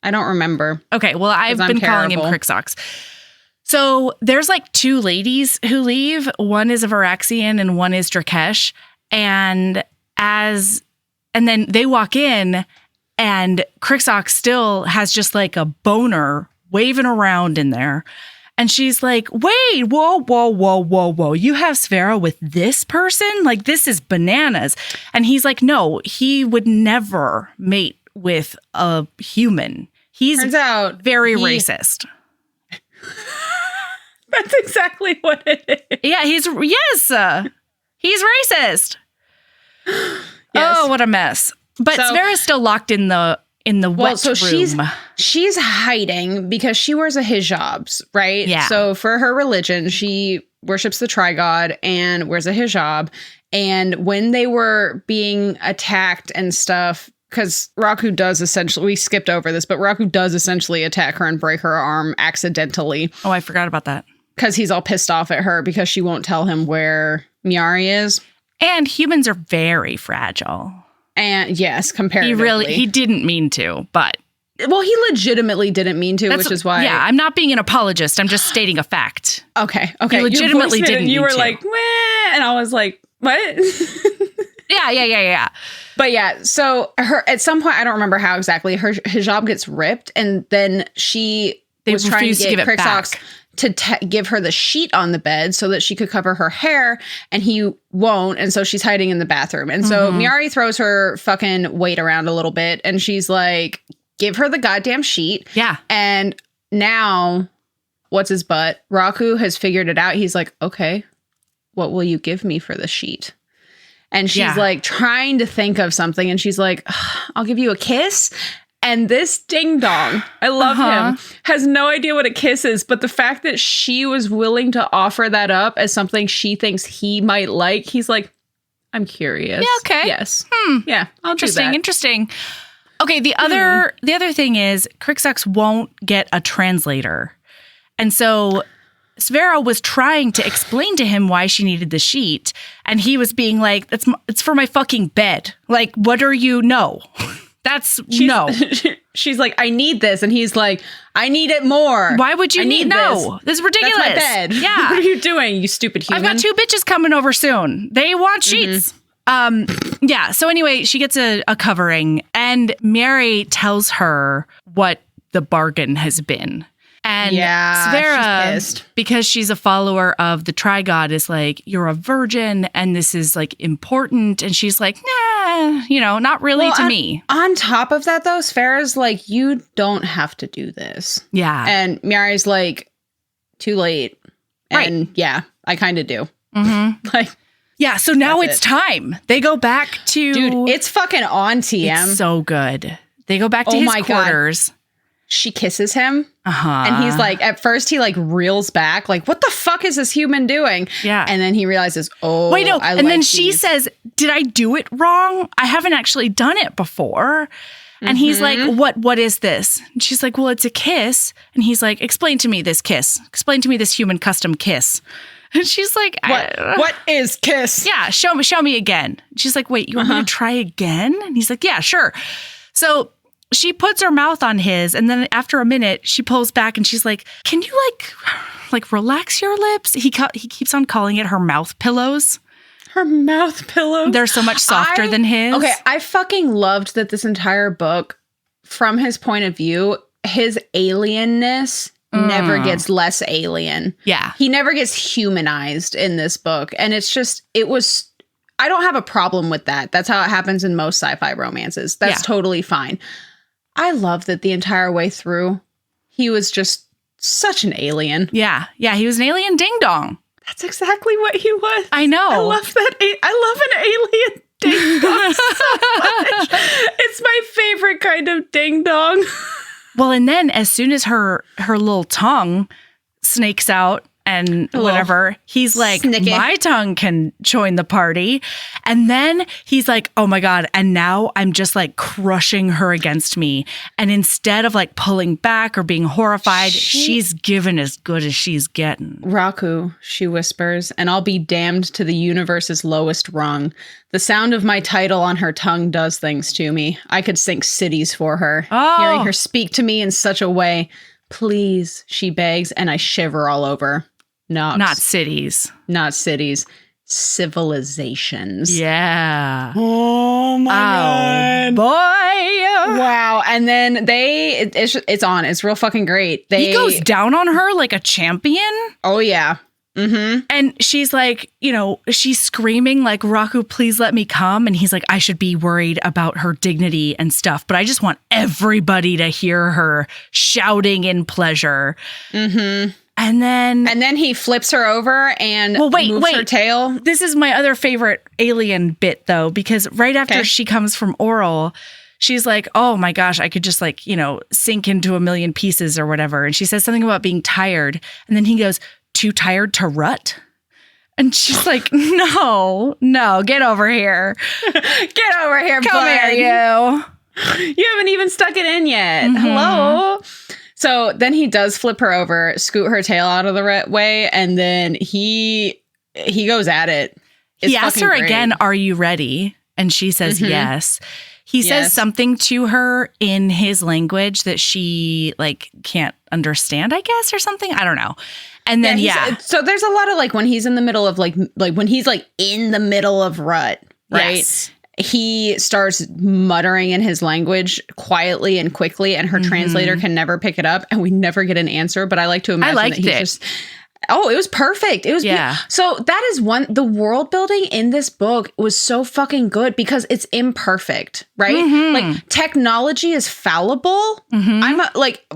I don't remember. Okay, well, I've been calling him Crixox. So there's like two ladies who leave. One is a Voraxian and one is Drakesh. And then they walk in and Crixox still has just like a boner waving around in there. And she's like, wait, whoa. You have Svera with this person? Like, this is bananas. And he's like, no, he would never mate with a human. Turns out very racist. That's exactly what it is. Yeah, he's racist. Yes. Oh, what a mess. But Svera's still locked in the wet room. She's hiding because she wears a hijab, right? Yeah. So for her religion, she worships the Trigod and wears a hijab. And when they were being attacked and stuff, because Raku does essentially, we skipped over this, but Raku does essentially attack her and break her arm accidentally. Oh, I forgot about that. Because he's all pissed off at her because she won't tell him where Miari is. And humans are very fragile. And yes, comparatively. He didn't mean to, but. Well, he legitimately didn't mean to, which is why. Yeah, I'm not being an apologist. I'm just stating a fact. Okay. He legitimately didn't mean to. You were like, meh, and I was like, what? Yeah. But yeah, so her at some point, I don't remember how exactly, her hijab gets ripped, and then they was trying to get Crixox to give her the sheet on the bed so that she could cover her hair, and he won't, and so she's hiding in the bathroom. And so Miari throws her fucking weight around a little bit, and she's like, give her the goddamn sheet. Yeah. And now, what's his butt? Raku has figured it out. He's like, okay, what will you give me for the sheet? And she's like trying to think of something, and she's like, I'll give you a kiss. And this ding dong, I love him, has no idea what a kiss is. But the fact that she was willing to offer that up as something she thinks he might like, he's like, I'm curious. Yeah, okay. Yes. Yeah, I'll do Interesting, that. interesting. Okay, the other thing is Crixox won't get a translator. And so Svera was trying to explain to him why she needed the sheet, and he was being like, it's for my fucking bed. Like, what are you? No. No. She's like, I need this. And he's like, I need it more. Why would you need no? This is ridiculous. That's my bed. Yeah. What are you doing, you stupid human? I've got 2 bitches coming over soon. They want sheets. Yeah. So anyway, she gets a covering, and Mary tells her what the bargain has been. And Svera, she's pissed. Because she's a follower of the Tri-God, is like, you're a virgin and this is like important. And she's like, nah, not really to me. On top of that, though, Svera's like, you don't have to do this. Yeah. And Miari's like, too late. And yeah, I kind of do. Like, yeah. So now it's time. They go back to. Dude, it's fucking on TM. It's so good. They go back to his quarters. God. She kisses him. And he's like, at first he like reels back, like, what the fuck is this human doing? Yeah. And then he realizes, wait, no. And then she says, did I do it wrong? I haven't actually done it before. And he's like, what is this? And she's like, well, it's a kiss. And he's like, explain to me this kiss. Explain to me this human custom kiss. And she's like, what is kiss? Yeah, show me again. She's like, wait, you want me to try again? And he's like, yeah, sure. So she puts her mouth on his, and then after a minute, she pulls back and she's like, can you like relax your lips? He keeps on calling it her mouth pillows. Her mouth pillows? They're so much softer than his. Okay, I fucking loved that this entire book, from his point of view, his alienness never gets less alien. Yeah. He never gets humanized in this book. And I don't have a problem with that. That's how it happens in most sci-fi romances. That's totally fine. I love that the entire way through, he was just such an alien. Yeah. Yeah, he was an alien ding-dong. That's exactly what he was. I know. I love that. I love an alien ding-dong so much. It's my favorite kind of ding-dong. Well, and then as soon as her little tongue snakes out and whatever, he's like, snicky. My tongue can join the party. And then he's like, oh my God. And now I'm just like crushing her against me. And instead of like pulling back or being horrified, she's given as good as she's getting. Raku, she whispers, and I'll be damned to the universe's lowest rung. The sound of my title on her tongue does things to me. I could sink cities for her. Hearing her speak to me in such a way. Please, she begs, and I shiver all over. Not cities. Not cities. Civilizations. Yeah. Oh my God. Boy. Wow. And then it's on. It's real fucking great. He goes down on her like a champion. Oh, yeah. And she's like, she's screaming like, Raku, please let me come. And he's like, I should be worried about her dignity and stuff, but I just want everybody to hear her shouting in pleasure. And then he flips her over and moves her tail. This is my other favorite alien bit, though, because right after she comes from oral, she's like, oh my gosh, I could just sink into a million pieces or whatever. And she says something about being tired. And then he goes, too tired to rut? And she's like, no, get over here. Get over here, Come here, you. You haven't even stuck it in yet. Hello? So then he does flip her over, scoot her tail out of the way, and then he goes at it. He asks her again, are you ready? And she says yes. He says something to her in his language that she can't understand, I guess, or something. I don't know. And then so there's a lot of when he's in the middle of when he's in the middle of rut. right? Yes. He starts muttering in his language quietly and quickly, and her translator can never pick it up, and we never get an answer. But I like to imagine that he's just... Oh, it was perfect. It was so that is the world building in this book was so fucking good because it's imperfect, right? Like technology is fallible. I'm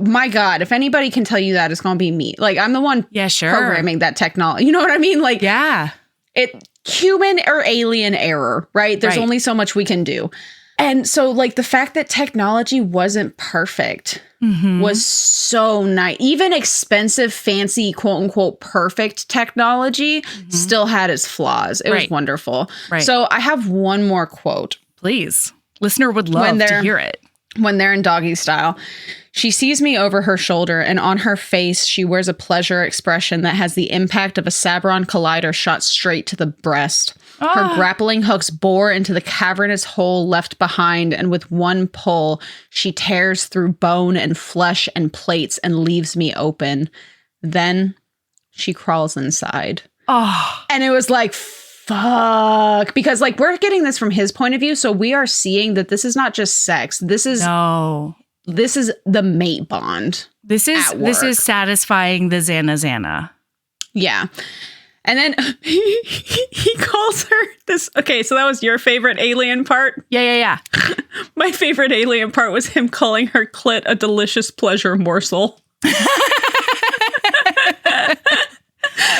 my God, if anybody can tell you that, it's gonna be me. Like I'm the one programming that technology. You know what I mean? Like it human or alien error, right? There's only so much we can do. And so like the fact that technology wasn't perfect was so nice. Even expensive, fancy, quote unquote, perfect technology still had its flaws. It was wonderful. So I have one more quote. Please. Listener would love to hear it. When they're in doggy style, she sees me over her shoulder, and on her face, she wears a pleasure expression that has the impact of a Sabron collider shot straight to the breast. Her grappling hooks bore into the cavernous hole left behind, and with one pull, she tears through bone and flesh and plates and leaves me open. Then she crawls inside. And it was like, fuck. Because like we're getting this from his point of view, so we are seeing that this is not just sex. This is the mate bond. This is satisfying the Zana. Yeah. And then he calls her this. Okay, so that was your favorite alien part? Yeah. My favorite alien part was him calling her clit a delicious pleasure morsel.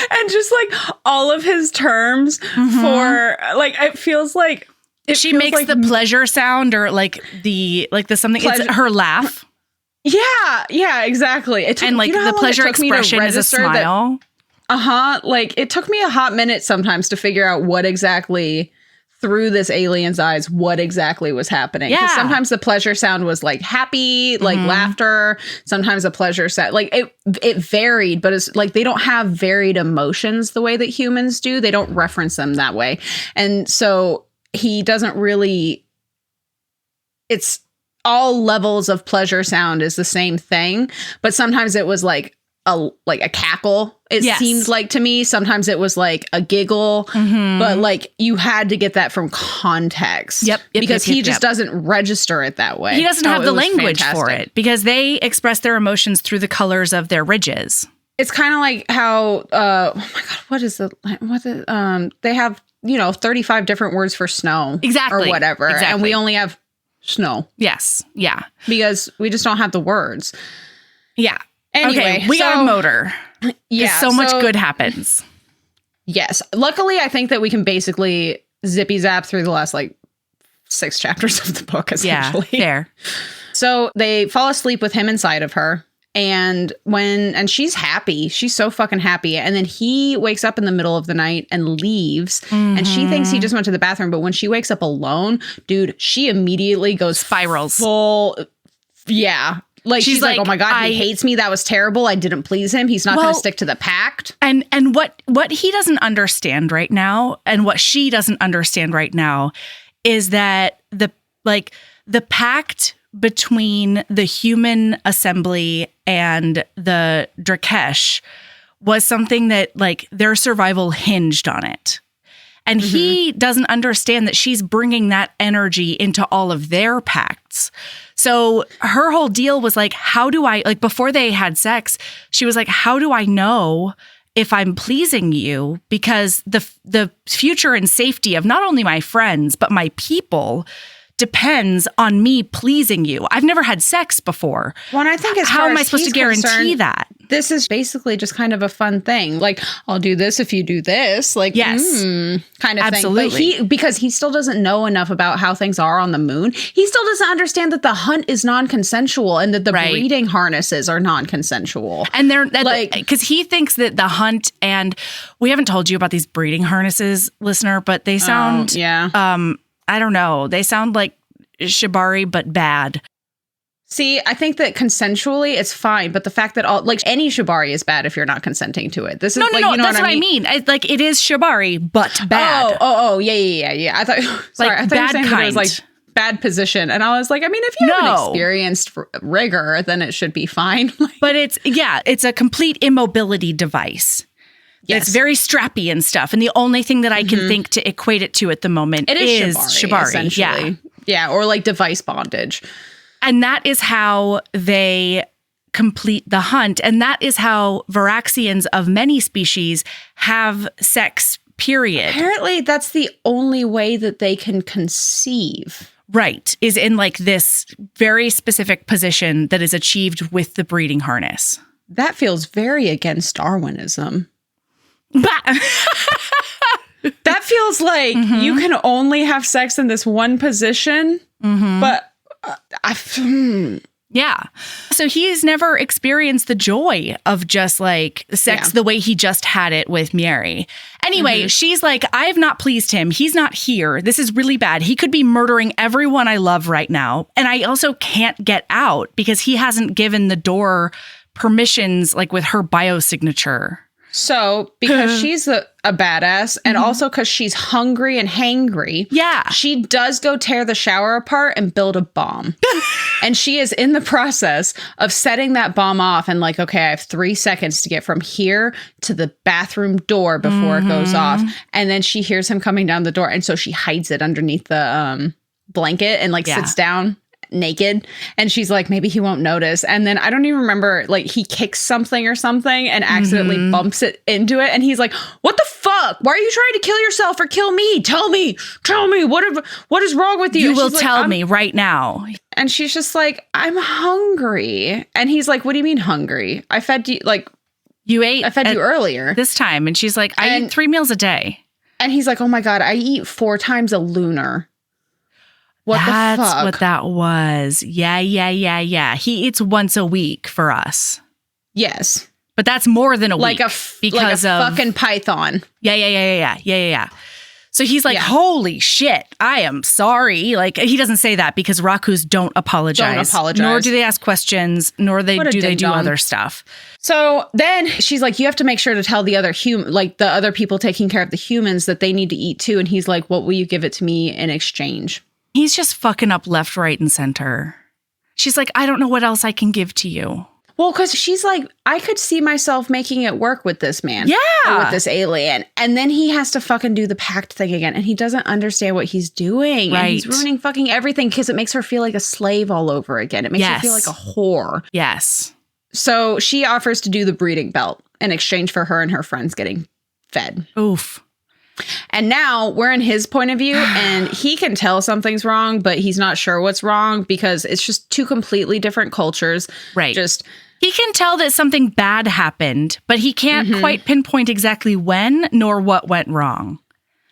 And just like all of his terms for like, it feels like she makes like the pleasure sound or like the something. It's her laugh. Yeah, exactly. And like the pleasure expression is a smile. Like it took me a hot minute sometimes to figure out what exactly through this alien's eyes, what exactly was happening. Yeah. Sometimes the pleasure sound was like happy, like laughter. Sometimes the pleasure sound, like it varied, but it's like they don't have varied emotions the way that humans do. They don't reference them that way. And so he doesn't really, it's all levels of pleasure sound is the same thing, but sometimes it was like a cackle. It seemed like to me. Sometimes it was like a giggle, but like you had to get that from context. Yep. Because he just doesn't register it that way. He doesn't have the language for it because they express their emotions through the colors of their ridges. It's kind of like how, oh my God, they have, 35 different words for snow. Exactly. Or whatever. Exactly. And we only have snow. Yes. Yeah. Because we just don't have the words. Yeah. Anyway, we got a motor. Yeah. So much good happens. Yes. Luckily, I think that we can basically zippy zap through the last 6 chapters of the book, essentially. Yeah, fair. So they fall asleep with him inside of her. And she's happy. She's so fucking happy. And then he wakes up in the middle of the night and leaves. And she thinks he just went to the bathroom. But when she wakes up alone, dude, she immediately goes spirals. Full. Yeah. Like she's like, oh my God, he hates me. That was terrible. I didn't please him. He's not going to stick to the pact. And what he doesn't understand right now, and what she doesn't understand right now, is that the pact between the human assembly and the Drakesh was something that their survival hinged on it. And he doesn't understand that she's bringing that energy into all of their pacts. So her whole deal was how do I, before they had sex, she was like, how do I know if I'm pleasing you? Because the future and safety of not only my friends, but my people depends on me pleasing you. I've never had sex before. Well, and I think how am I supposed to guarantee that? This is basically just kind of a fun thing. I'll do this if you do this. Yes, kind of absolutely. Thing. But because he still doesn't know enough about how things are on the moon, he still doesn't understand that the hunt is non-consensual and that the breeding harnesses are non-consensual. And they're because he thinks that the hunt, and we haven't told you about these breeding harnesses, listener, but they sound I don't know. They sound like shibari, but bad. See, I think that consensually it's fine, but the fact that any shibari is bad if you're not consenting to it. This is no. That's what I mean. It is shibari, but bad. Oh, yeah. I thought sorry, I thought you were saying that it was bad position, and I was like, I mean, if you haven't experienced rigor, then it should be fine. But it's a complete immobility device. Yes. It's very strappy and stuff. And the only thing that I can think to equate it to at the moment is shibari. Essentially. Yeah, or like device bondage. And that is how they complete the hunt. And that is how Voraxians of many species have sex, period. Apparently, that's the only way that they can conceive. Right, is in like this very specific position that is achieved with the breeding harness. That feels very against Darwinism. That feels like you can only have sex in this one position, but yeah. So he's never experienced the joy of just like sex the way he just had it with Mary. Anyway, she's like, I have not pleased him. He's not here. This is really bad. He could be murdering everyone I love right now. And I also can't get out because he hasn't given the door permissions like with her biosignature. So, because she's a badass and also because she's hungry and hangry, she does go tear the shower apart and build a bomb. And she is in the process of setting that bomb off and like, okay, I have 3 seconds to get from here to the bathroom door before it goes off. And then she hears him coming down the door. And so she hides it underneath the blanket and like sits down naked, and she's like, maybe he won't notice. And then I don't even remember, like he kicks something or something and accidentally bumps it into it, and he's like, what the fuck, why are you trying to kill yourself or kill me? Tell me what is wrong with you? You will tell me right now. And she's just like, I'm hungry. And he's like, what do you mean hungry? I fed you, like I fed you earlier this time. And she's like, I eat 3 meals a day. And he's like, oh my god, I eat 4 times a lunar. That's what that was. Yeah. He eats once a week for us. Yes. But that's more than a week. Because of fucking python. Yeah. So he's like, holy shit, I am sorry. Like, he doesn't say that because Rakus don't apologize. Nor do they ask questions, nor do they do other stuff. So then she's like, you have to make sure to tell the other the other people taking care of the humans that they need to eat too. And he's like, what will you give it to me in exchange? He's just fucking up left, right, and center. She's like, I don't know what else I can give to you. Well, because she's like, I could see myself making it work with this man. Yeah. Or with this alien. And then he has to fucking do the pact thing again. And he doesn't understand what he's doing. Right. And he's ruining fucking everything because it makes her feel like a slave all over again. It makes her feel like a whore. Yes. So she offers to do the breeding belt in exchange for her and her friends getting fed. Oof. And now we're in his point of view, and he can tell something's wrong, but he's not sure what's wrong because it's just 2 completely different cultures. Right. He can tell that something bad happened, but he can't quite pinpoint exactly when nor what went wrong.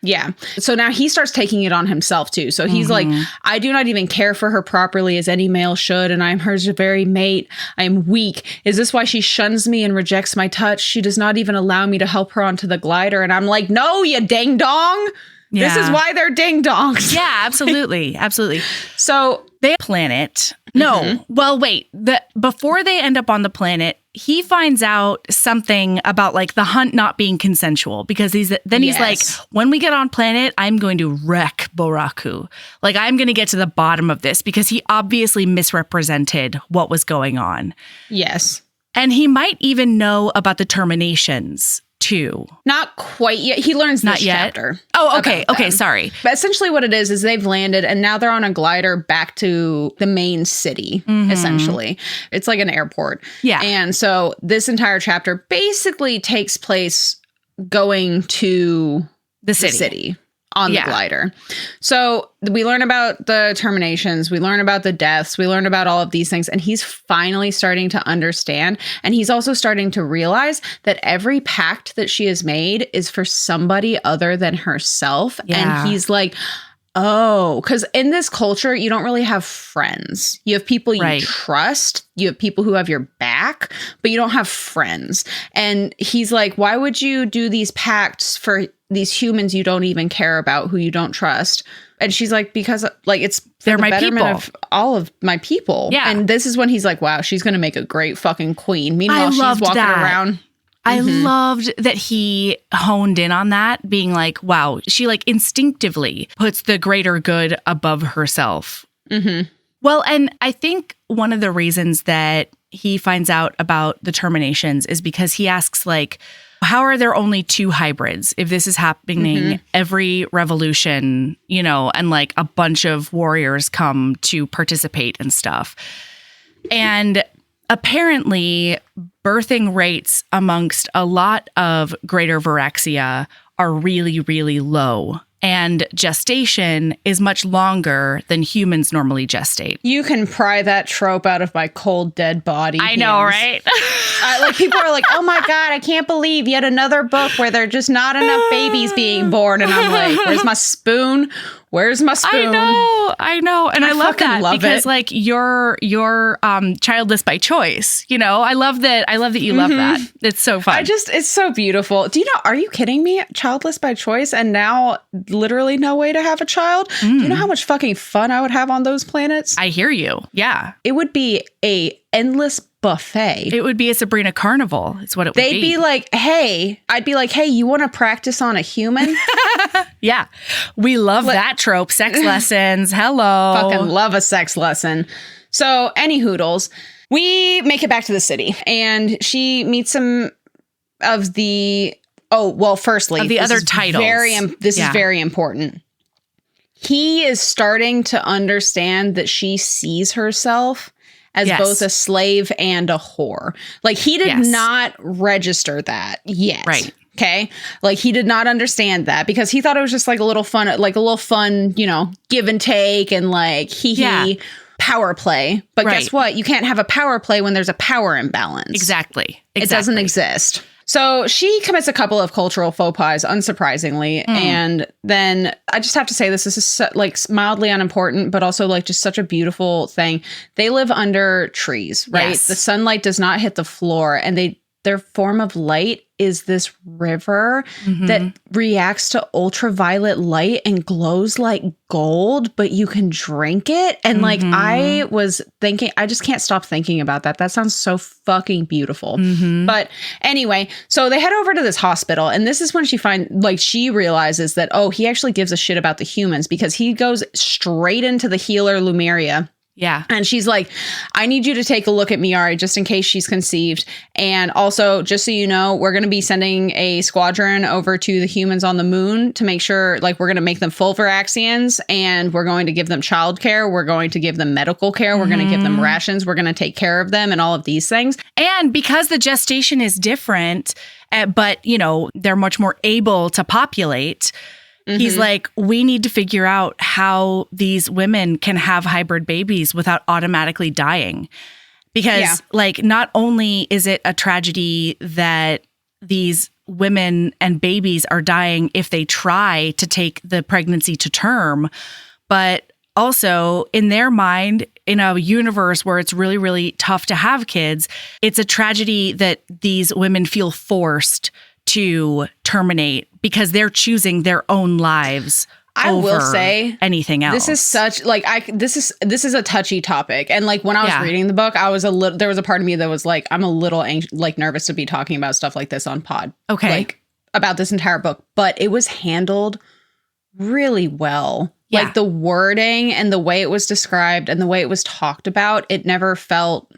Yeah. So now he starts taking it on himself, too. So he's like, I do not even care for her properly as any male should, and I am her very mate. I am weak. Is this why she shuns me and rejects my touch? She does not even allow me to help her onto the glider. And I'm like, no, you ding dong. Yeah. This is why they're ding dongs. Yeah, absolutely. Absolutely. So they planet. No. Well, wait. Before they end up on the planet, he finds out something about like the hunt not being consensual because he's like, when we get on planet, I'm going to wreck Boraku. Like, I'm going to get to the bottom of this because he obviously misrepresented what was going on. Yes. And he might even know about the terminations too. Not quite yet. He learns this chapter. Oh, okay. Okay, sorry. But essentially what it is they've landed and now they're on a glider back to the main city, essentially. It's like an airport. Yeah. And so this entire chapter basically takes place going to the city on the glider. So we learn about the terminations, we learn about the deaths, we learn about all of these things, and he's finally starting to understand. And he's also starting to realize that every pact that she has made is for somebody other than herself. Yeah. And he's like, oh, because in this culture, you don't really have friends. You have people you trust. You have people who have your back, but you don't have friends. And he's like, why would you do these pacts for these humans you don't even care about, who you don't trust? And she's like, because like it's for they're the my betterment people. of all of my people. Yeah. And this is when he's like, wow, she's going to make a great fucking queen. Meanwhile, she's walking around. I loved that he honed in on that, being like, wow, she like instinctively puts the greater good above herself. Well, and I think one of the reasons that he finds out about the terminations is because he asks like, How are there only 2 hybrids if this is happening every revolution, you know, and like a bunch of warriors come to participate and stuff? And apparently birthing rates amongst a lot of greater Voraxia are really, really low. And gestation is much longer than humans normally gestate. You can pry that trope out of my cold, dead body. I know, right? Like people are like, oh my God, I can't believe yet another book where there are just not enough babies being born. And I'm like, where's my spoon? Where's my spoon? I know. And I love that because it. like you're childless by choice. You know, I love that you love that. It's so fun. It's so beautiful. Do you know, are you kidding me? Childless by choice and now literally no way to have a child. Do you know how much fucking fun I would have on those planets? I hear you. Yeah. It would be a endless buffet. It would be a Sabrina carnival. It's what it would be. They'd be like, hey, I'd be like, hey, you want to practice on a human? Yeah. We love that trope. Sex lessons. Hello. Fucking love a sex lesson. So any hoodles, we make it back to the city and she meets some of the, firstly, of the other titles. This is very important. He is starting to understand that she sees herself as both a slave and a whore. Like he did not register that yet. Right. Okay. Like he did not understand that because he thought it was just like a little fun, you know, give and take and like power play. But guess what? You can't have a power play when there's a power imbalance. Exactly. It doesn't exist. So she commits a couple of cultural faux pas, unsurprisingly. And then I just have to say this is like mildly unimportant, but also like just such a beautiful thing. They live under trees, right? Yes. The sunlight does not hit the floor and their form of light is this river that reacts to ultraviolet light and glows like gold, but you can drink it. And like, I was thinking, I just can't stop thinking about that. That sounds so fucking beautiful. But anyway, so they head over to this hospital and this is when she realizes that, he actually gives a shit about the humans because he goes straight into the healer Lumeria. Yeah. And she's like, I need you to take a look at Miari just in case she's conceived. And also, just so you know, we're going to be sending a squadron over to the humans on the moon to make sure, like, we're going to make them full Voraxians and we're going to give them childcare. We're going to give them medical care. We're going to give them rations. We're going to take care of them and all of these things. And because the gestation is different, but, you know, they're much more able to populate. He's like, we need to figure out how these women can have hybrid babies without automatically dying. Because like, not only is it a tragedy that these women and babies are dying if they try to take the pregnancy to term, but also in their mind, in a universe where it's really, really tough to have kids, it's a tragedy that these women feel forced to terminate because they're choosing their own lives. I will say anything else. This is such like this is a touchy topic. And like when I was reading the book, I was there was a part of me that was like, I'm a little nervous to be talking about stuff like this on pod. Okay. Like about this entire book, but it was handled really well. Yeah. Like the wording and the way it was described and the way it was talked about, it never felt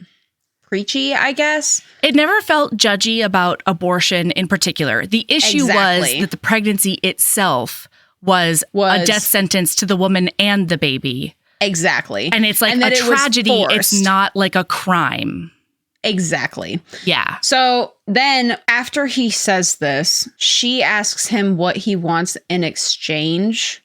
preachy, I guess. It never felt judgy about abortion in particular. The issue was that the pregnancy itself was a death sentence to the woman and the baby. Exactly. And it's like a tragedy. It's not like a crime. Exactly. Yeah. So then after he says this, she asks him what he wants in exchange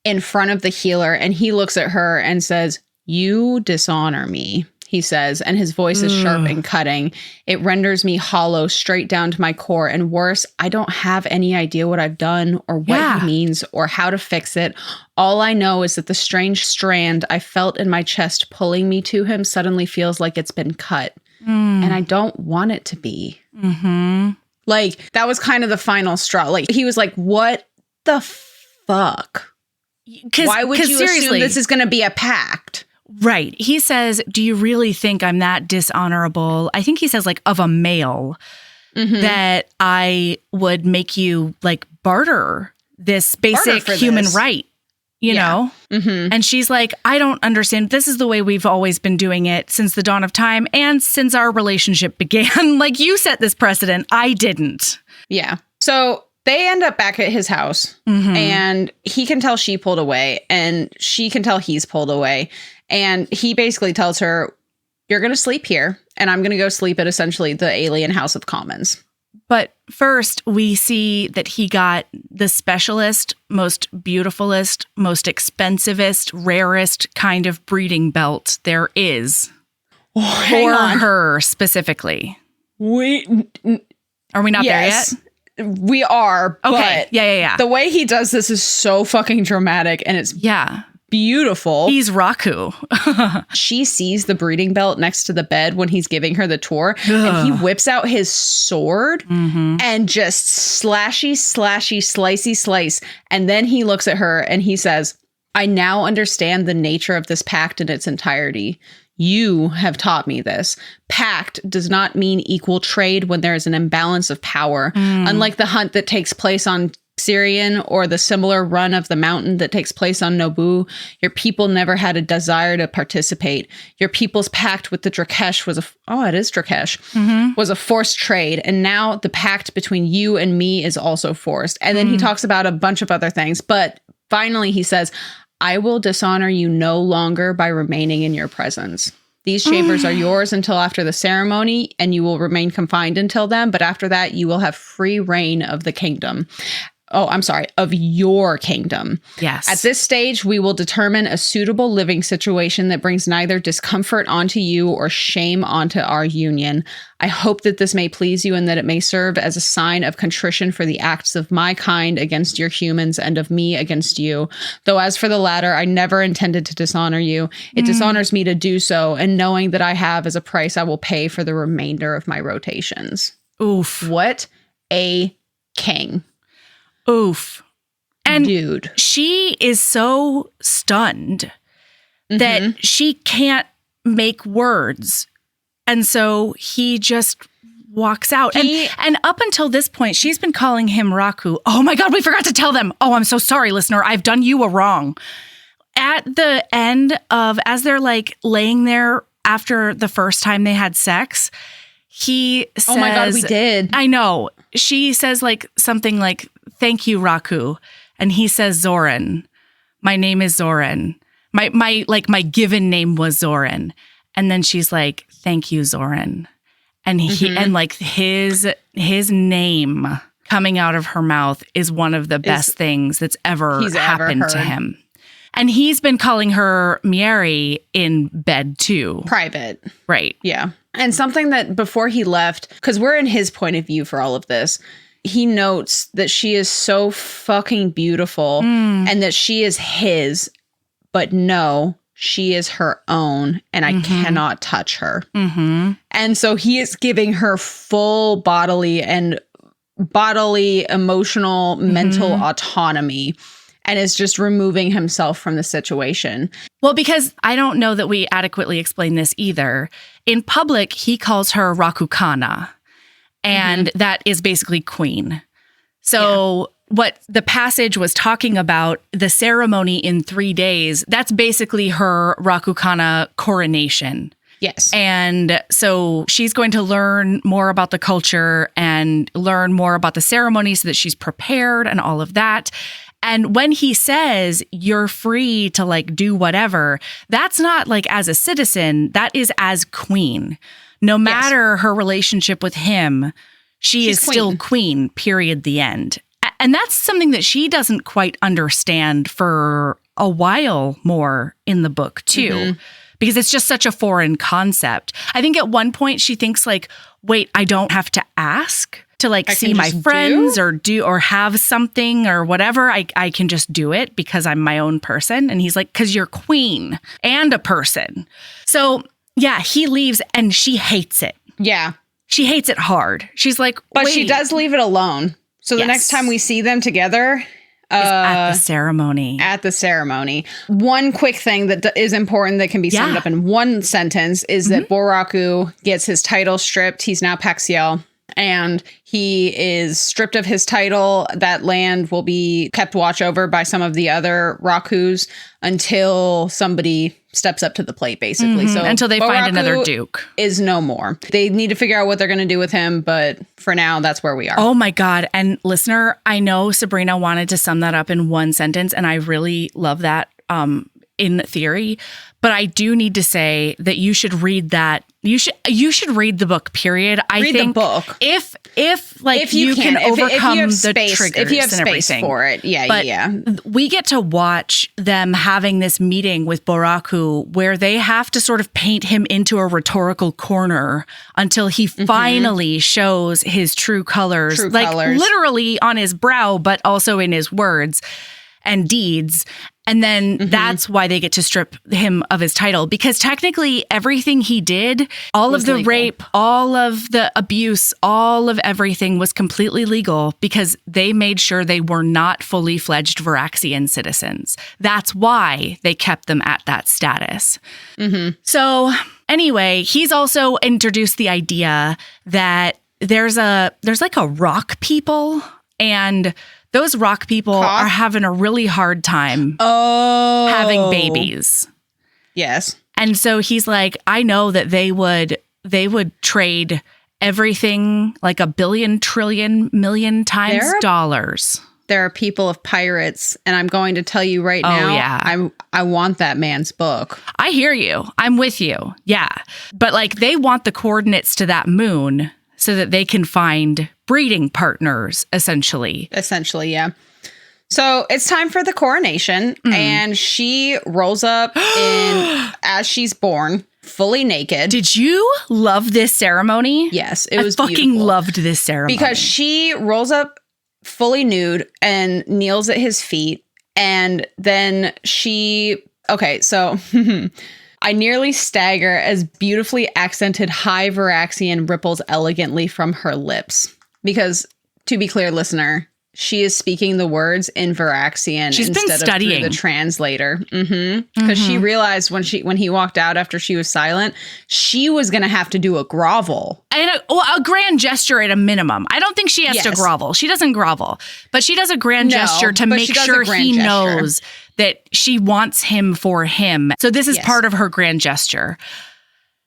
in front of the healer. And he looks at her and says, "You dishonor me," he says, and his voice is sharp and cutting. "It renders me hollow straight down to my core. And worse, I don't have any idea what I've done or what he means or how to fix it. All I know is that the strange strand I felt in my chest pulling me to him suddenly feels like it's been cut. And I don't want it to be." Like, that was kind of the final straw. Like, he was like, what the fuck? Why would you assume this is going to be a pact? Right. He says, "Do you really think I'm that dishonorable?" I think he says, like, of a male, that I would make you, like, barter this basic human right you know? Mm-hmm. And she's like, I don't understand. This is the way we've always been doing it since the dawn of time and since our relationship began. Like, you set this precedent. I didn't. Yeah. So they end up back at his house, and he can tell she pulled away, and she can tell he's pulled away. And he basically tells her, you're going to sleep here, and I'm going to go sleep at essentially the alien House of Commons. But first, we see that he got the specialist, most beautifulest, most expensivest, rarest kind of breeding belt there is for her specifically. Are we not there yet? We are. Okay. But yeah. The way he does this is so fucking dramatic, and it's beautiful. He's Raku. She sees the breeding belt next to the bed when he's giving her the tour, and he whips out his sword and just slashy, slice. And then he looks at her and he says, I now understand the nature of this pact in its entirety. You have taught me this. Pact does not mean equal trade when there is an imbalance of power. Unlike the hunt that takes place on Syrian or the similar run of the mountain that takes place on Naboo, your people never had a desire to participate. Your people's pact with the Drakesh was was a forced trade. And now the pact between you and me is also forced. And then he talks about a bunch of other things. But finally he says, I will dishonor you no longer by remaining in your presence. These chambers are yours until after the ceremony, and you will remain confined until then. But after that, you will have free reign of the kingdom. Of your kingdom. Yes. At this stage, we will determine a suitable living situation that brings neither discomfort onto you or shame onto our union. I hope that this may please you and that it may serve as a sign of contrition for the acts of my kind against your humans and of me against you. Though as for the latter, I never intended to dishonor you. It dishonors me to do so, and knowing that I have as a price I will pay for the remainder of my rotations. Oof. What a king. Oof. And dude, she is so stunned that she can't make words. And so he just walks out. And up until this point, she's been calling him Raku. Oh my God, we forgot to tell them. Oh, I'm so sorry, listener. I've done you a wrong. At the end of, as they're like laying there after the first time they had sex, he says, oh my God, we did. I know. She says like something like, thank you, Raku. And he says, Zoran. My name is Zoran. My given name was Zoran. And then she's like, thank you, Zoran. And and like his name coming out of her mouth is one of the best things that's ever happened to him. And he's been calling her Mieri in bed too. Private. Right. Yeah. And something that before he left, because we're in his point of view for all of this, he notes that she is so fucking beautiful and that she is his, but no, she is her own and I cannot touch her. And so he is giving her full bodily, emotional, mental autonomy and is just removing himself from the situation. Well, because I don't know that we adequately explain this either. In public, he calls her Rakukana. And that is basically queen. So what the passage was talking about, the ceremony in 3 days, that's basically her Rakukana coronation. Yes. And so she's going to learn more about the culture and learn more about the ceremony so that she's prepared and all of that. And when he says you're free to like do whatever, that's not like as a citizen, that is as queen. No matter her relationship with him, she's is still queen, period, the end. And that's something that she doesn't quite understand for a while more in the book, too, because it's just such a foreign concept. I think at one point she thinks like, wait, I don't have to ask to like see my friends or have something or whatever. I can just do it because I'm my own person. And he's like, because you're queen and a person. So yeah, he leaves and she hates it. Yeah. She hates it hard. She's like, but she does leave it alone. So the next time we see them together is at the ceremony. At the ceremony. One quick thing that is important that can be summed up in one sentence is that Voraku gets his title stripped. He's now Paxiel. and he is stripped of his title. That land will be kept watch over by some of the other Rakus until somebody steps up to the plate, basically. So until they find another duke. Is no more. They need to figure out what they're going to do with him, but for now, that's where we are. Oh my God. And listener, I know Sabrina wanted to sum that up in one sentence, and I really love that in theory. But I do need to say that you should read that. You should read the book, period. I think the book. If you can overcome the triggers, if you have and space everything. for it. Yeah, but yeah. We get to watch them having this meeting with Boraku where they have to sort of paint him into a rhetorical corner until he finally shows his true colors. Literally on his brow, but also in his words and deeds. And then that's why they get to strip him of his title, because technically everything he did, all of the legal. Rape, all of the abuse, all of everything was completely legal because they made sure they were not fully fledged Voraxian citizens. That's why they kept them at that status. So anyway, he's also introduced the idea that there's like a rock people, and those rock people are having a really hard time having babies. Yes. And so he's like, I know that they would trade everything like 1 billion, trillion, million times dollars. There are people of pirates, and I'm going to tell you right now, I want that man's book. I hear you. I'm with you. Yeah. But like they want the coordinates to that moon so that they can find breeding partners, essentially. Essentially, yeah. So it's time for the coronation, and she rolls up as she's born, fully naked. Did you love this ceremony? Yes, it was fucking beautiful. Loved this ceremony. Because she rolls up fully nude and kneels at his feet, and then okay, so... I nearly stagger as beautifully accented high Voraxian ripples elegantly from her lips. Because, to be clear, listener, she is speaking the words in Voraxian instead of through the translator. Because she realized when he walked out after she was silent, she was going to have to do a grovel. And a grand gesture at a minimum. I don't think she has to grovel. She doesn't grovel. But she does a grand gesture to make sure he knows that she wants him for him. So this is part of her grand gesture.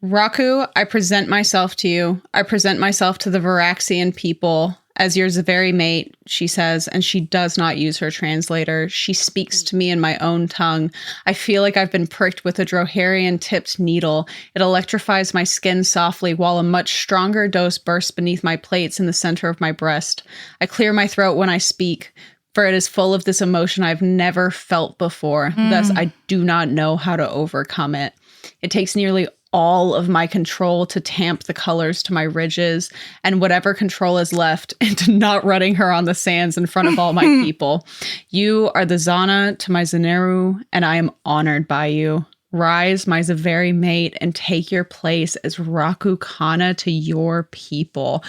Raku, I present myself to you. I present myself to the Voraxian people as your very mate, she says, and she does not use her translator. She speaks to me in my own tongue. I feel like I've been pricked with a Droharian-tipped needle. It electrifies my skin softly while a much stronger dose bursts beneath my plates in the center of my breast. I clear my throat when I speak, for it is full of this emotion I've never felt before. Thus, I do not know how to overcome it. It takes nearly all of my control to tamp the colors to my ridges, and whatever control is left into not running her on the sands in front of all my people. You are the Zana to my Zaneru, and I am honored by you. Rise, my very mate, and take your place as Raku Kana to your people.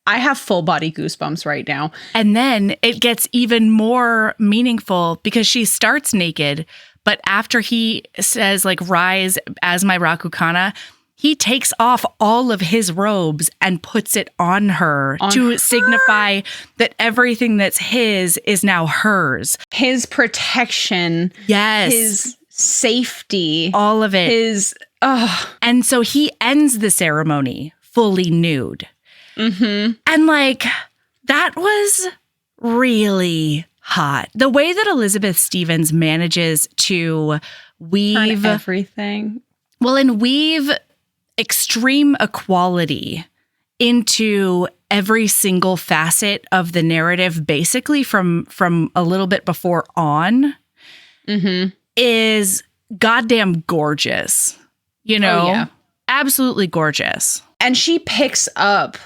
I have full body goosebumps right now. And then it gets even more meaningful because she starts naked, but after he says like, rise as my Raku Kana, he takes off all of his robes and puts it on her to signify that everything that's his is now hers. His protection. Yes. His safety. All of it. And so he ends the ceremony fully nude. And like, that was really hot. The way that Elizabeth Stevens manages to weave everything. Well, and weave extreme equality into every single facet of the narrative, basically from a little bit before on, is goddamn gorgeous. You know? Absolutely gorgeous. And she picks up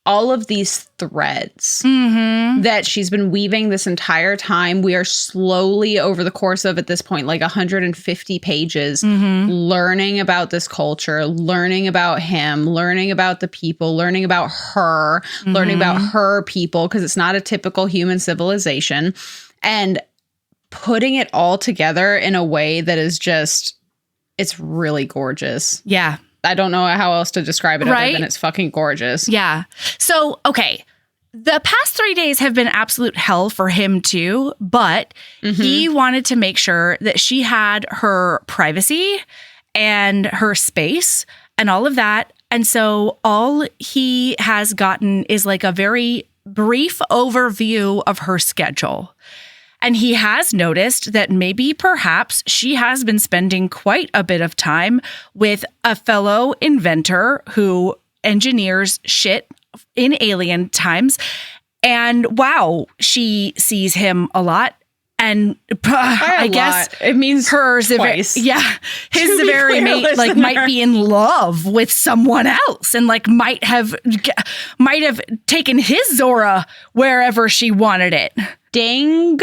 all of these threads that she's been weaving this entire time. We are slowly, over the course of, at this point, like 150 pages, learning about this culture, learning about him, learning about the people, learning about her, learning about her people, because it's not a typical human civilization, and putting it all together in a way that is just, it's really gorgeous. Yeah. I don't know how else to describe it Right? other than it's fucking gorgeous. Yeah. So, okay. The past 3 days have been absolute hell for him too, but he wanted to make sure that she had her privacy and her space and all of that. And so all he has gotten is like a very brief overview of her schedule. And he has noticed that maybe perhaps she has been spending quite a bit of time with a fellow inventor who engineers shit in alien times. And wow, she sees him a lot. And I guess it means her twice. his very mate like might be in love with someone else and like might have taken his Zora wherever she wanted it. Ding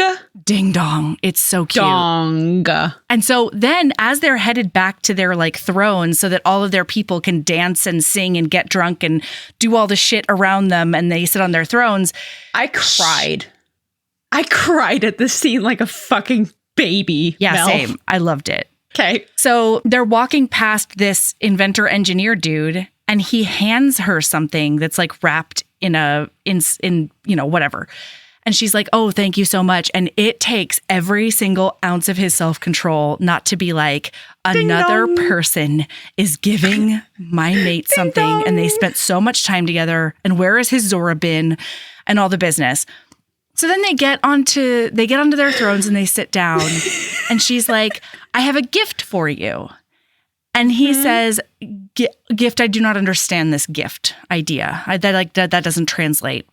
dong. It's so cute. Dong. And so then as they're headed back to their like thrones so that all of their people can dance and sing and get drunk and do all the shit around them and they sit on their thrones. I cried at this scene like a fucking baby. Yeah, Mel. same. I loved it. Okay. So they're walking past this inventor engineer dude and he hands her something that's like wrapped in whatever. And she's like, oh, thank you so much. And it takes every single ounce of his self-control not to be like, another person is giving my mate something. And they spent so much time together. And where is his Zora bin and all the business? So then they get onto their thrones and they sit down. And she's like, I have a gift for you. And he says, gift, I do not understand this gift idea. That doesn't translate.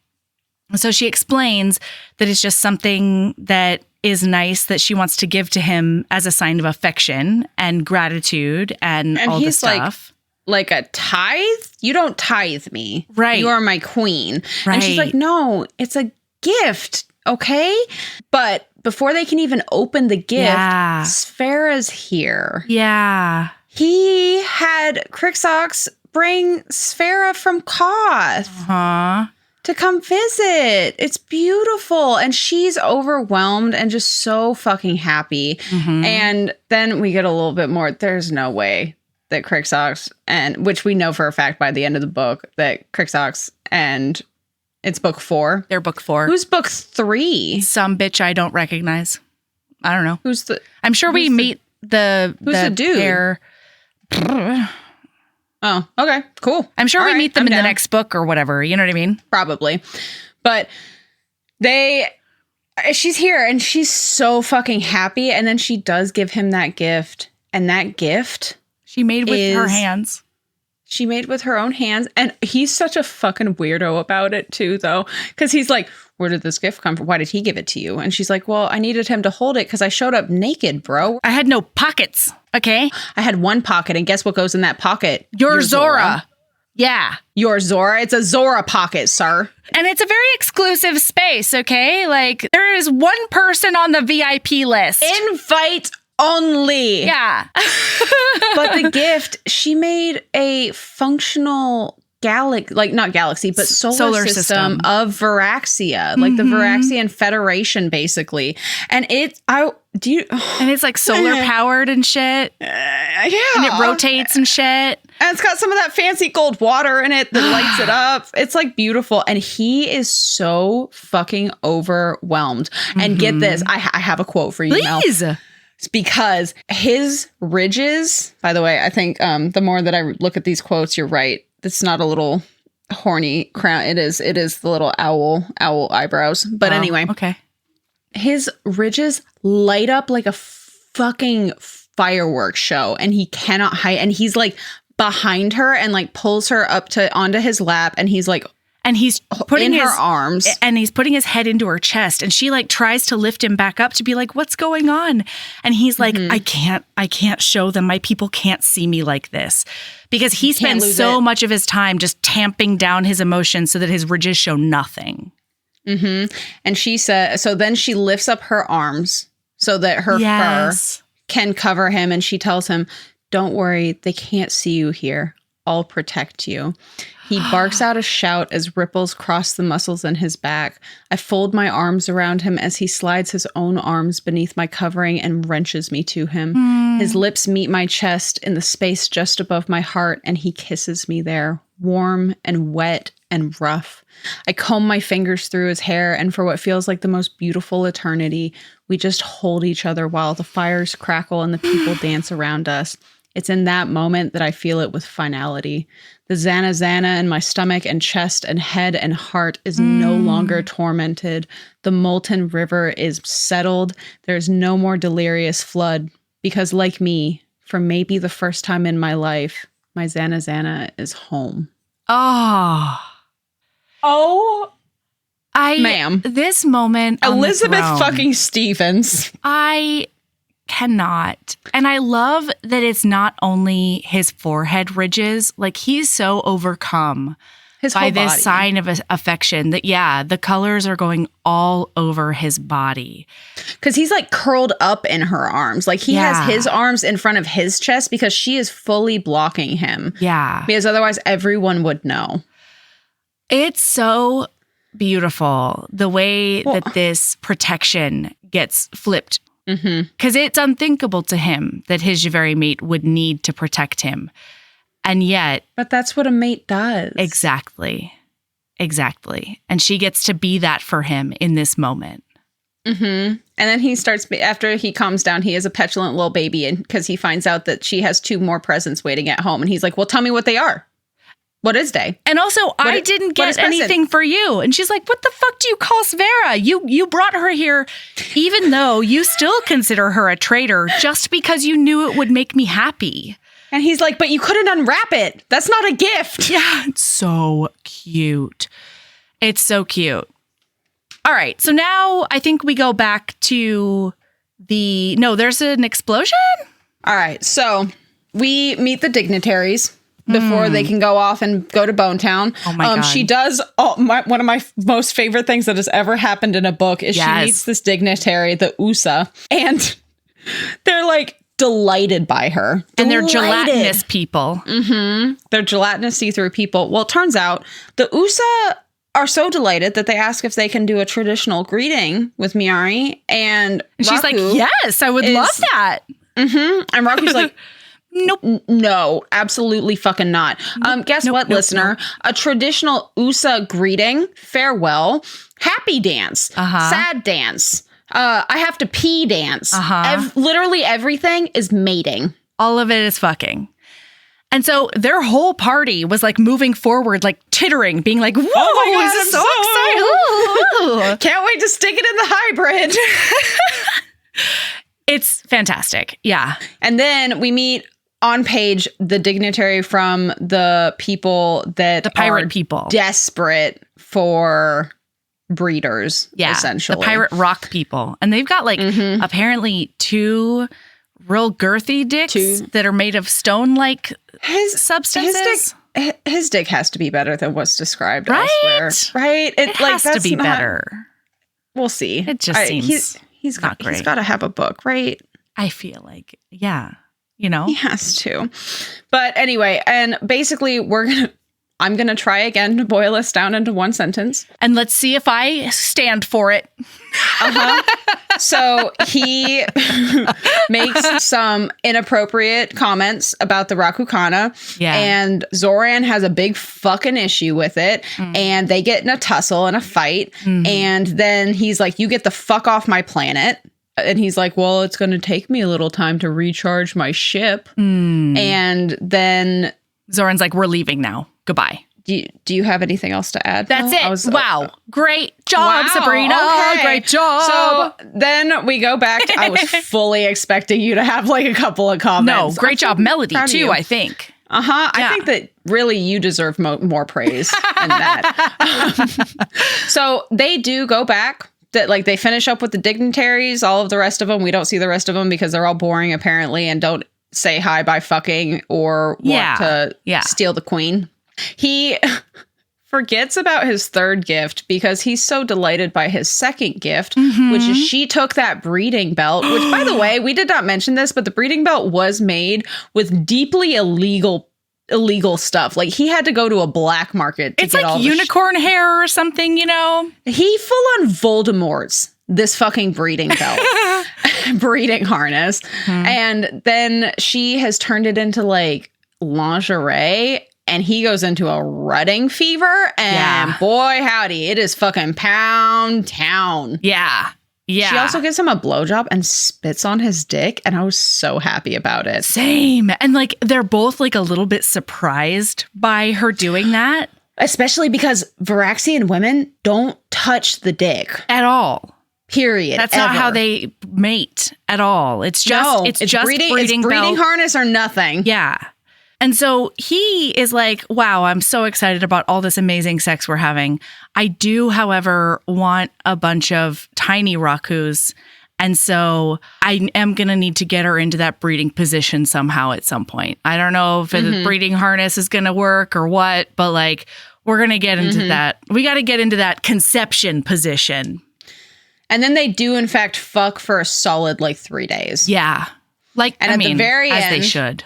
So she explains that it's just something that is nice that she wants to give to him as a sign of affection and gratitude and all this stuff. Like a tithe? You don't tithe me. Right. You are my queen. Right. And she's like, no, it's a gift. Okay. But before they can even open the gift, Sphera's here. Yeah. He had Crixox bring Sphera from Koth. To come visit. It's beautiful. And she's overwhelmed and just so fucking happy. And then we get a little bit more. There's no way that Crixox which we know for a fact by the end of the book, that Crixox and it's book 4. They're book 4. Who's book 3? Some bitch I don't recognize. I don't know. I'm sure we meet the dude? Pair. Oh, okay, cool. I'm sure we meet them in the next book or whatever. You know what I mean? Probably. But she's here and she's so fucking happy. And then she does give him that gift. And that gift she made with her hands. She made with her own hands. And he's such a fucking weirdo about it too, though. Because he's like, where did this gift come from? Why did he give it to you? And she's like, well, I needed him to hold it because I showed up naked, bro. I had no pockets. Okay. I had one pocket. And guess what goes in that pocket? Your Zora. Yeah. Your Zora. It's a Zora pocket, sir. And it's a very exclusive space, okay? Like, there is one person on the VIP list. Invite only. Yeah. But the gift, she made a functional not galaxy, but solar system of Voraxia, like the Voraxian Federation, basically. And and it's like solar powered and shit. Yeah. And it rotates and shit. And it's got some of that fancy gold water in it that lights it up. It's like beautiful. And he is so fucking overwhelmed. And get this, I have a quote for you, Please. Mel. It's because his ridges, by the way, I think the more that I look at these quotes, you're right. It's not a little horny crown. It is the little owl eyebrows. But anyway. Okay. His ridges light up like a fucking fireworks show, and he cannot hide. And he's like behind her and like pulls her up onto his lap, and he's like, and he's putting her arms, and he's putting his head into her chest, and she like tries to lift him back up to be like, what's going on? And he's like, I can't show them. My people can't see me like this, because he spends so much of his time just tamping down his emotions so that his ridges show nothing. And she said, so then she lifts up her arms so that her fur can cover him. And she tells him, don't worry, they can't see you here. I'll protect you. He barks out a shout as ripples cross the muscles in his back. I fold my arms around him as he slides his own arms beneath my covering and wrenches me to him. His lips meet my chest in the space just above my heart, and he kisses me there, warm and wet and rough. I comb my fingers through his hair, and for what feels like the most beautiful eternity, we just hold each other while the fires crackle and the people dance around us. It's in that moment that I feel it with finality. The zana in my stomach and chest and head and heart is no longer tormented. The molten river is settled. There's no more delirious flood because, like me, for maybe the first time in my life, my zana is home. Ma'am. This moment, Elizabeth fucking Stevens. I cannot. And I love that it's not only his forehead ridges, like he's so overcome by this sign of affection that, the colors are going all over his body. Because he's like curled up in her arms. Like he has his arms in front of his chest because she is fully blocking him. Yeah. Because otherwise everyone would know. It's so beautiful the way that this protection gets flipped. Because it's unthinkable to him that his Javeri mate would need to protect him. And yet... But that's what a mate does. Exactly. And she gets to be that for him in this moment. And then he starts, after he calms down, he is a petulant little baby because he finds out that she has 2 more presents waiting at home. And he's like, well, tell me what they are. What is they? And also, I didn't get anything for you. And she's like, what the fuck do you call Svera? You brought her here, even though you still consider her a traitor just because you knew it would make me happy. And he's like, but you couldn't unwrap it. That's not a gift. Yeah, it's so cute. It's so cute. All right, so now I think we go back to there's an explosion? All right, so we meet the dignitaries before they can go off and go to Bone Town. Oh my God. She does one of my most favorite things that has ever happened in a book is she meets this dignitary, the USA, and they're like delighted by her. And they're gelatinous people. They're gelatinous see-through people. Well, it turns out the USA are so delighted that they ask if they can do a traditional greeting with Miari. And she's like, yes, I would love that. And Raku's like, nope. No, absolutely fucking not. Guess what, listener? A traditional USA greeting, farewell, happy dance, sad dance, I have to pee dance. Literally everything is mating. All of it is fucking. And so their whole party was like moving forward, like tittering, being like, whoa, oh my God, this is so exciting. Can't wait to stick it in the hybrid. It's fantastic. Yeah. And then we meet on page the dignitary from the people that the pirate people desperate for breeders, essentially. The pirate rock people. And they've got like apparently 2 real girthy dicks that are made of stone-like substances. His dick has to be better than what's described elsewhere. Right? It has to be better. We'll see. It just seems he's not great. He's got to have a book, right? I feel like, you know? He has to. But anyway, and basically I'm going to try again to boil us down into one sentence. And let's see if I stand for it. So he makes some inappropriate comments about the Rakukana. Yeah. And Zoran has a big fucking issue with it. And they get in a tussle and a fight. And then he's like, you get the fuck off my planet. And he's like, well, it's going to take me a little time to recharge my ship. And then Zoran's like, we're leaving now. Goodbye. Do you have anything else to add? That's it. Wow. Great job, Sabrina. Okay. Great job. So then we go back to, I was fully expecting you to have like a couple of comments. No, great job, Melody, too, I think. I think that really you deserve more praise than that. So they do go back. That like they finish up with the dignitaries, all of the rest of them. We don't see the rest of them because they're all boring apparently and don't say hi by fucking or want to steal the queen. He forgets about his third gift because he's so delighted by his second gift, which is she took that breeding belt, which by the way, we did not mention this, but the breeding belt was made with deeply illegal illegal stuff. Like he had to go to a black market to it's get like all the unicorn hair or something, you know? He full on Voldemort's this fucking breeding belt, breeding harness. And then she has turned it into like lingerie, and he goes into a rutting fever, and boy howdy, it is fucking pound town. Yeah. Yeah. She also gives him a blowjob and spits on his dick, and I was so happy about it. Same. And like they're both like a little bit surprised by her doing that. Especially because Voraxian women don't touch the dick. At all. Period. That's not how they mate at all. It's just it's just breeding harness or nothing. Yeah. And so he is like, wow, I'm so excited about all this amazing sex we're having. I do, however, want a bunch of tiny Rakus. And so I am going to need to get her into that breeding position somehow at some point. I don't know if the breeding harness is going to work or what, but like we're going to get into that. We got to get into that conception position. And then they do, in fact, fuck for a solid like 3 days. Yeah. Like, and at the very as end, they should.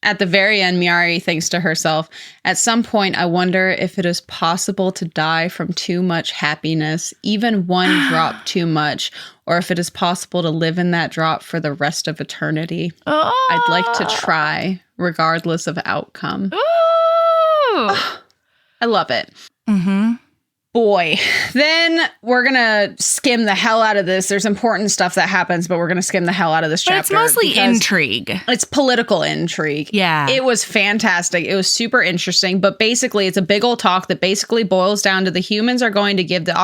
At the very end, Miari thinks to herself, at some point, I wonder if it is possible to die from too much happiness, even one drop too much, or if it is possible to live in that drop for the rest of eternity. Oh. I'd like to try, regardless of outcome. Oh. I love it. Mm-hmm. Boy, then we're going to skim the hell out of this. There's important stuff that happens, but we're going to skim the hell out of this chapter. But it's mostly intrigue. It's political intrigue. Yeah. It was fantastic. It was super interesting. But basically, it's a big old talk that basically boils down to the humans are going to be given the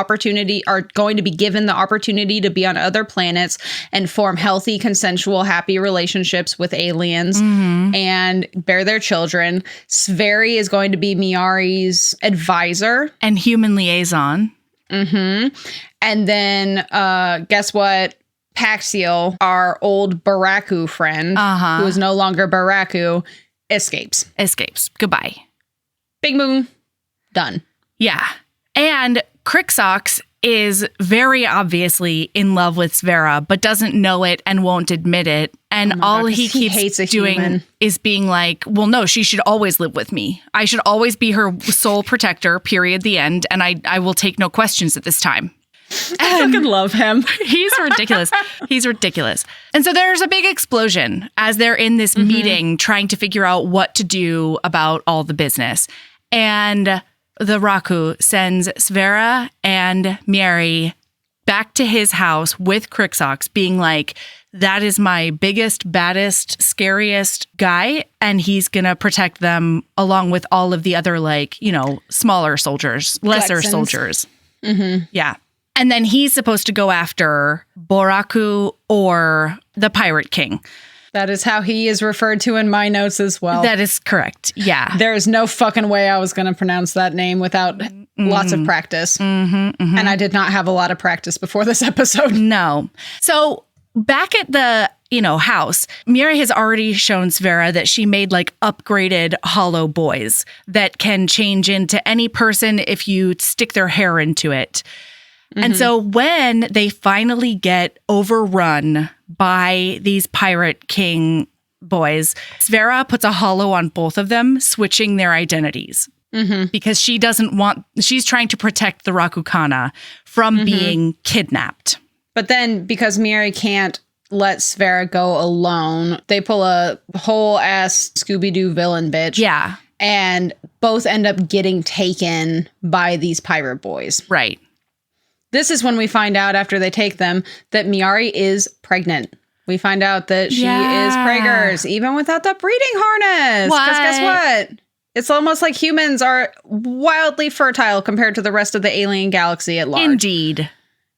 opportunity to be on other planets and form healthy, consensual, happy relationships with aliens and bear their children. Sverri is going to be Miari's advisor. And human liaison. And then guess what? Paxiel, our old Baraku friend, who is no longer Baraku, escapes. Goodbye. Big moon. Done. Yeah. And Crixox is very obviously in love with Svera, but doesn't know it and won't admit it. And all he keeps doing is being like, well, no, she should always live with me. I should always be her sole protector, period, the end. And I will take no questions at this time. I fucking love him. He's ridiculous. He's ridiculous. And so there's a big explosion as they're in this meeting trying to figure out what to do about all the business. And the Raku sends Svera and Miari back to his house with Crixox, being like, that is my biggest, baddest, scariest guy, and he's going to protect them along with all of the other, like, you know, smaller soldiers, lesser soldiers. Yeah. And then he's supposed to go after Boraku or the Pirate King. That is how he is referred to in my notes as well. That is correct. Yeah. There is no fucking way I was going to pronounce that name without lots of practice. And I did not have a lot of practice before this episode. No. So back at the, house, Miari has already shown Svera that she made like upgraded hollow boys that can change into any person if you stick their hair into it. And so when they finally get overrun by these Pirate King boys, Svera puts a hollow on both of them, switching their identities. Because she's trying to protect the Rakukana from being kidnapped. But then because Miari can't let Svera go alone, they pull a whole ass Scooby-Doo villain bitch. Yeah. And both end up getting taken by these pirate boys. Right. This is when we find out after they take them that Miari is pregnant. We find out that she is preggers, even without the breeding harness. Because guess what? It's almost like humans are wildly fertile compared to the rest of the alien galaxy at large. Indeed.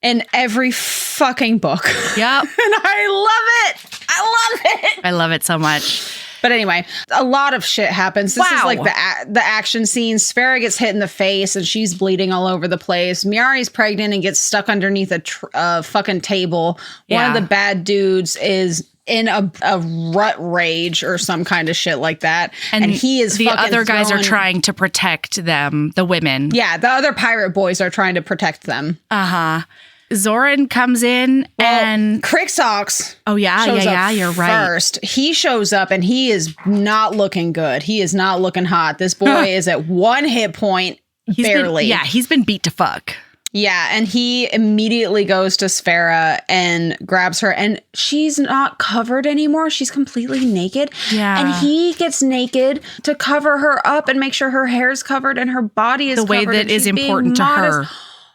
In every fucking book. Yep. And I love it. I love it so much. But anyway, a lot of shit happens. This is like the action scene. Svera gets hit in the face and she's bleeding all over the place. Miari's pregnant and gets stuck underneath a fucking table. One of the bad dudes is in a rut rage or some kind of shit like that. And he is the other guys are trying to protect them, the women. Yeah, the other pirate boys are trying to protect them. Zoran comes in and Crixox. Oh yeah, you're right. First, he shows up and he is not looking good. He is not looking hot. This boy is at 1 hit point, barely. He's been beat to fuck. Yeah, and he immediately goes to Sfera and grabs her, and she's not covered anymore. She's completely naked. Yeah. And he gets naked to cover her up and make sure her hair's covered and her body is covered. The way that is important to her.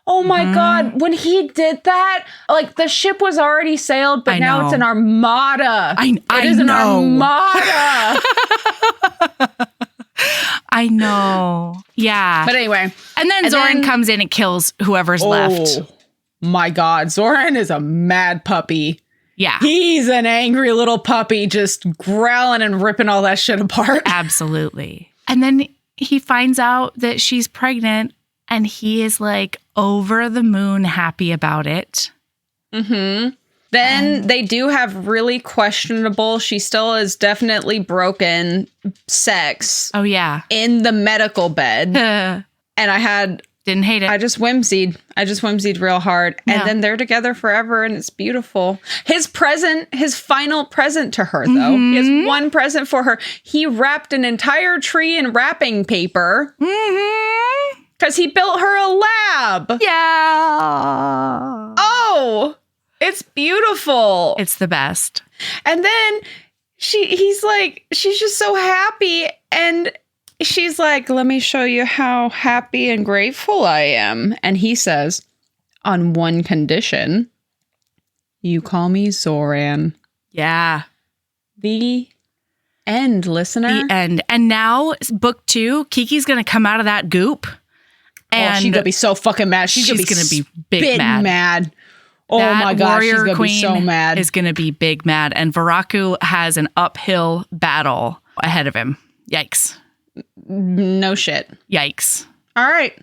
Oh my God. When he did that, like the ship was already sailed, but now it's an armada. It is an armada. I know. Yeah. But anyway. And then Zoran comes in and kills whoever's left. My God. Zoran is a mad puppy. Yeah. He's an angry little puppy just growling and ripping all that shit apart. Absolutely. And then he finds out that she's pregnant and he is like over the moon happy about it. Mm-hmm. Then they do have really questionable, she still is definitely broken sex. Oh, yeah. In the medical bed. And didn't hate it. I just whimsied real hard. Yeah. And then they're together forever and it's beautiful. His final present to her, though. He has one present for her. He wrapped an entire tree in wrapping paper. Because he built her a lab. Yeah. Oh, it's beautiful. It's the best. And then she's just so happy. And she's like, let me show you how happy and grateful I am. And he says, on one condition, you call me Zoran. Yeah. The end, listener. The end. And now, book 2, Kiki's going to come out of that goop. And she's going to be so fucking mad. She's going to be big mad. Oh my God, she's going to be so mad. Is going to be big mad. And Voraxia has an uphill battle ahead of him. Yikes. No shit. Yikes. All right.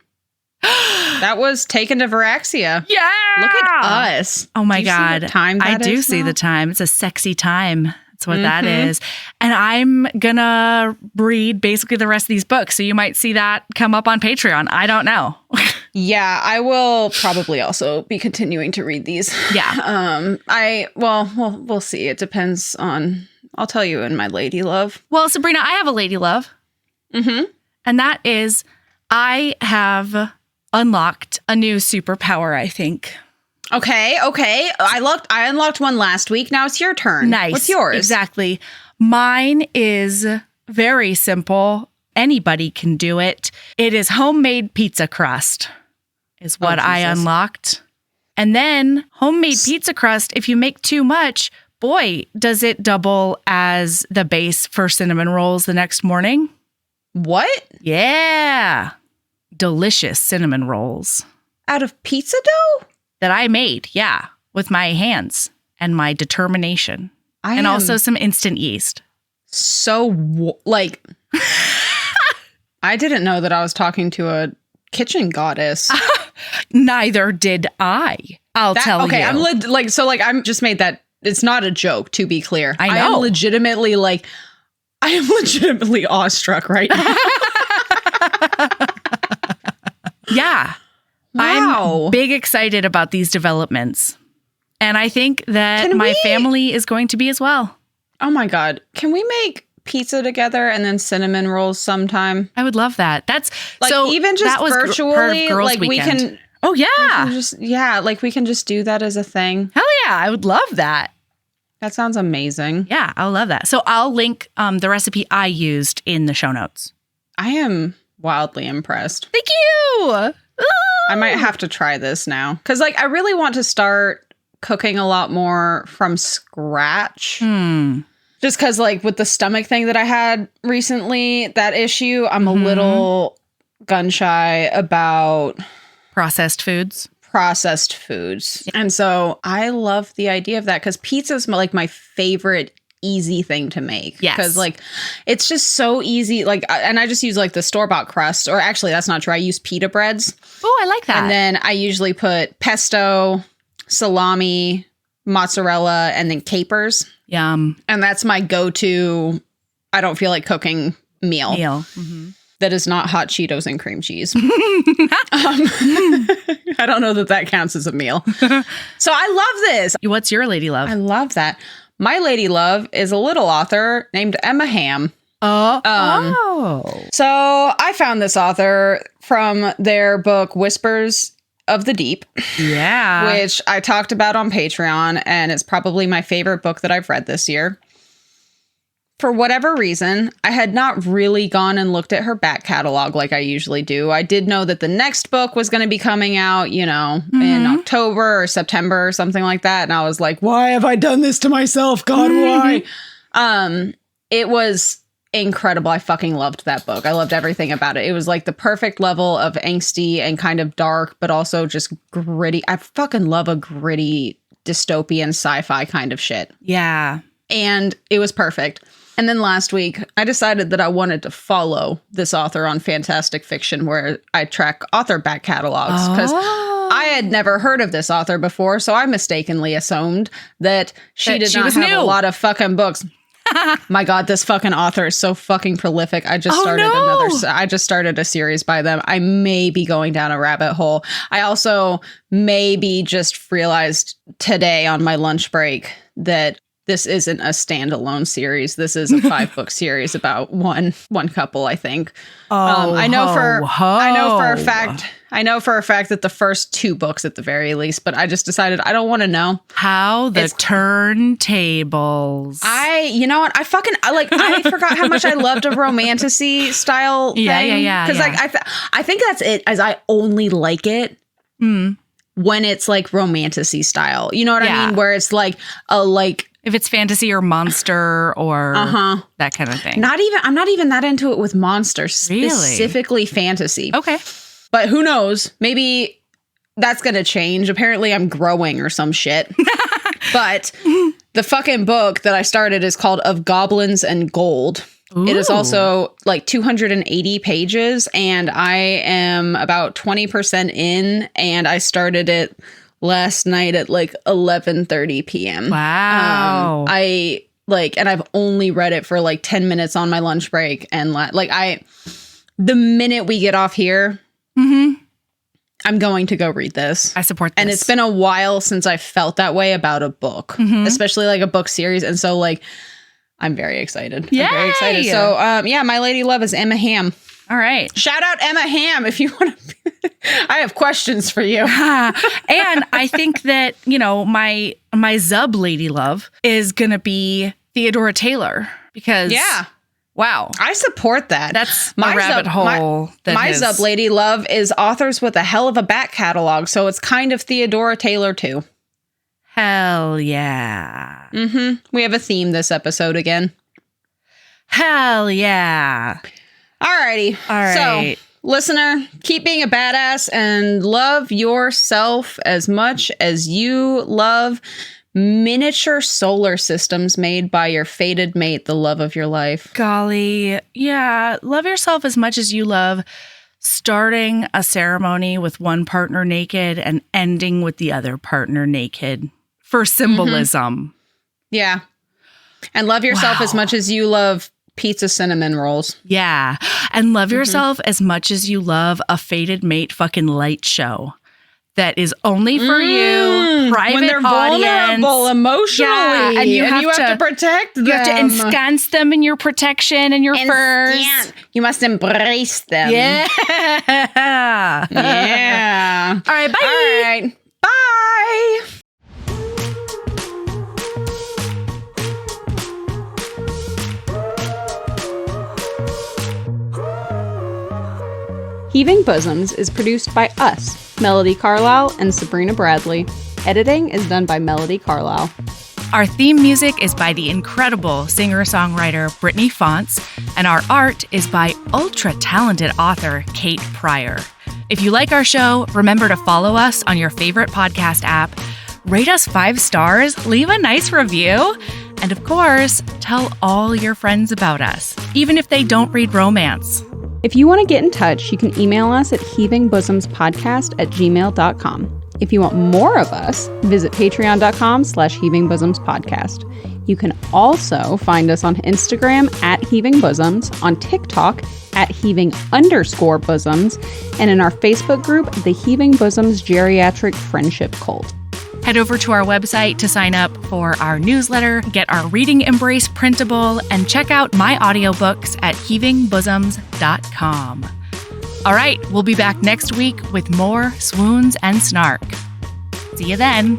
That was Taken to Voraxia. Yeah. Look at us. Oh my God. See what time that I do is see now? the time. It's a sexy time. That's what that is. And I'm going to read basically the rest of these books. So you might see that come up on Patreon. I don't know. Yeah, I will probably also be continuing to read these. Yeah. We'll see. It depends on, I'll tell you in my lady love. Well, Sabrina, I have a lady love. Mm-hmm. And that is, I have unlocked a new superpower, I think. Okay. I unlocked one last week. Now it's your turn. Nice. What's yours? Exactly. Mine is very simple. Anybody can do it. It is homemade pizza crust is what I unlocked. And then homemade pizza crust, if you make too much, boy, does it double as the base for cinnamon rolls the next morning. What? Yeah. Delicious cinnamon rolls. Out of pizza dough? That I made, yeah, with my hands and my determination. And also some instant yeast. So, I didn't know that I was talking to a kitchen goddess. Neither did I. I'll tell you. Okay, I'm just made that. It's not a joke, to be clear. I know. I am legitimately awestruck right now. Yeah. Wow. I'm big excited about these developments. And I think that my family is going to be as well. Oh my God. Can we make pizza together and then cinnamon rolls sometime? I would love that. That's even just virtually, we can. Oh yeah. We can just do that as a thing. Hell yeah. I would love that. That sounds amazing. Yeah, I'll love that. So I'll link the recipe I used in the show notes. I am wildly impressed. Thank you. Ooh. I might have to try this now. Because I really want to start cooking a lot more from scratch. Just because with the stomach thing that I had recently, that issue, I'm a little gun shy about processed foods. And so I love the idea of that because pizza is my favorite easy thing to make. Yes. Because it's just so easy. And I just use the store-bought crust, or actually that's not true. I use pita breads. Oh, I like that. And then I usually put pesto, salami, mozzarella, and then capers. Yum. And that's my go-to, I don't feel like cooking meal. Mm-hmm. that is not hot Cheetos and cream cheese. I don't know that counts as a meal. So I love this. What's your lady love? I love that. My lady love is a little author named Emma Hamm. So I found this author from their book Whispers of the Deep. Yeah. Which I talked about on Patreon, and it's probably my favorite book that I've read this year. For whatever reason, I had not really gone and looked at her back catalog like I usually do. I did know that the next book was going to be coming out, in October or September or something like that. And I was like, why have I done this to myself? God, why? It was incredible. I fucking loved that book. I loved everything about it. It was like the perfect level of angsty and kind of dark, but also just gritty. I fucking love a gritty dystopian sci-fi kind of shit. Yeah. And it was perfect. And then last week, I decided that I wanted to follow this author on Fantastic Fiction, where I track author back catalogs, because I had never heard of this author before. So I mistakenly assumed that she did not have a lot of fucking books. My God, this fucking author is so fucking prolific. I just started a series by them. I may be going down a rabbit hole. I also maybe just realized today on my lunch break that this isn't a standalone series. This is a 5-book series about one couple, I think. I know for a fact that the first 2 books at the very least, but I just decided I don't want to know. How the turntables. I forgot how much I loved a romantasy style thing. Yeah. Because I think that's it, as I only like it when it's like romantasy style. You know what I mean? Where it's like if it's fantasy or monster or that kind of thing. I'm not even that into it with monsters. Really? Specifically fantasy. Okay. But who knows? Maybe that's going to change. Apparently I'm growing or some shit. But the fucking book that I started is called Of Goblins and Gold. Ooh. It is also like 280 pages, and I am about 20% in, and I started it last night at like 11:30 p.m. Wow. And I've only read it for like 10 minutes on my lunch break. And the minute we get off here, I'm going to go read this. I support this. And it's been a while since I felt that way about a book, especially like a book series. And so I'm very excited. Yay! I'm very excited. So my lady love is Emma Hamm. All right. Shout out Emma Hamm if you want to. I have questions for you. And I think that, my Zub lady love is going to be Theodora Taylor, because wow. I support that. That's my rabbit hole. My Zub lady love is authors with a hell of a back catalog. So it's kind of Theodora Taylor too. Hell yeah. We have a theme this episode again. Hell yeah. Alrighty. All right. So, listener, keep being a badass and love yourself as much as you love miniature solar systems made by your fated mate, the love of your life. Golly. Yeah. Love yourself as much as you love starting a ceremony with one partner naked and ending with the other partner naked for symbolism. Yeah. And love yourself as much as you love pizza cinnamon rolls. Yeah. And love yourself as much as you love a fated mate fucking light show that is only for you, private when they're audience. Vulnerable emotionally. Yeah, and you have to protect them. You have to ensconce them in your protection and your furs. You must embrace them. Yeah. Yeah. All right, bye. All right. Bye. Heaving Bosoms is produced by us, Melody Carlisle and Sabrina Bradley. Editing is done by Melody Carlisle. Our theme music is by the incredible singer-songwriter Brittany Fonts, and our art is by ultra-talented author Kate Pryor. If you like our show, remember to follow us on your favorite podcast app, rate us 5 stars, leave a nice review, and of course, tell all your friends about us, even if they don't read romance. If you want to get in touch, you can email us at heavingbosomspodcast@gmail.com. If you want more of us, visit patreon.com/heavingbosoms-podcast. You can also find us on Instagram at Heaving Bosoms, on TikTok at Heaving_Bosoms, and in our Facebook group, the Heaving Bosoms Geriatric Friendship Cult. Head over to our website to sign up for our newsletter, get our Reading Embrace printable, and check out my audiobooks at heavingbosoms.com. All right, we'll be back next week with more swoons and snark. See you then.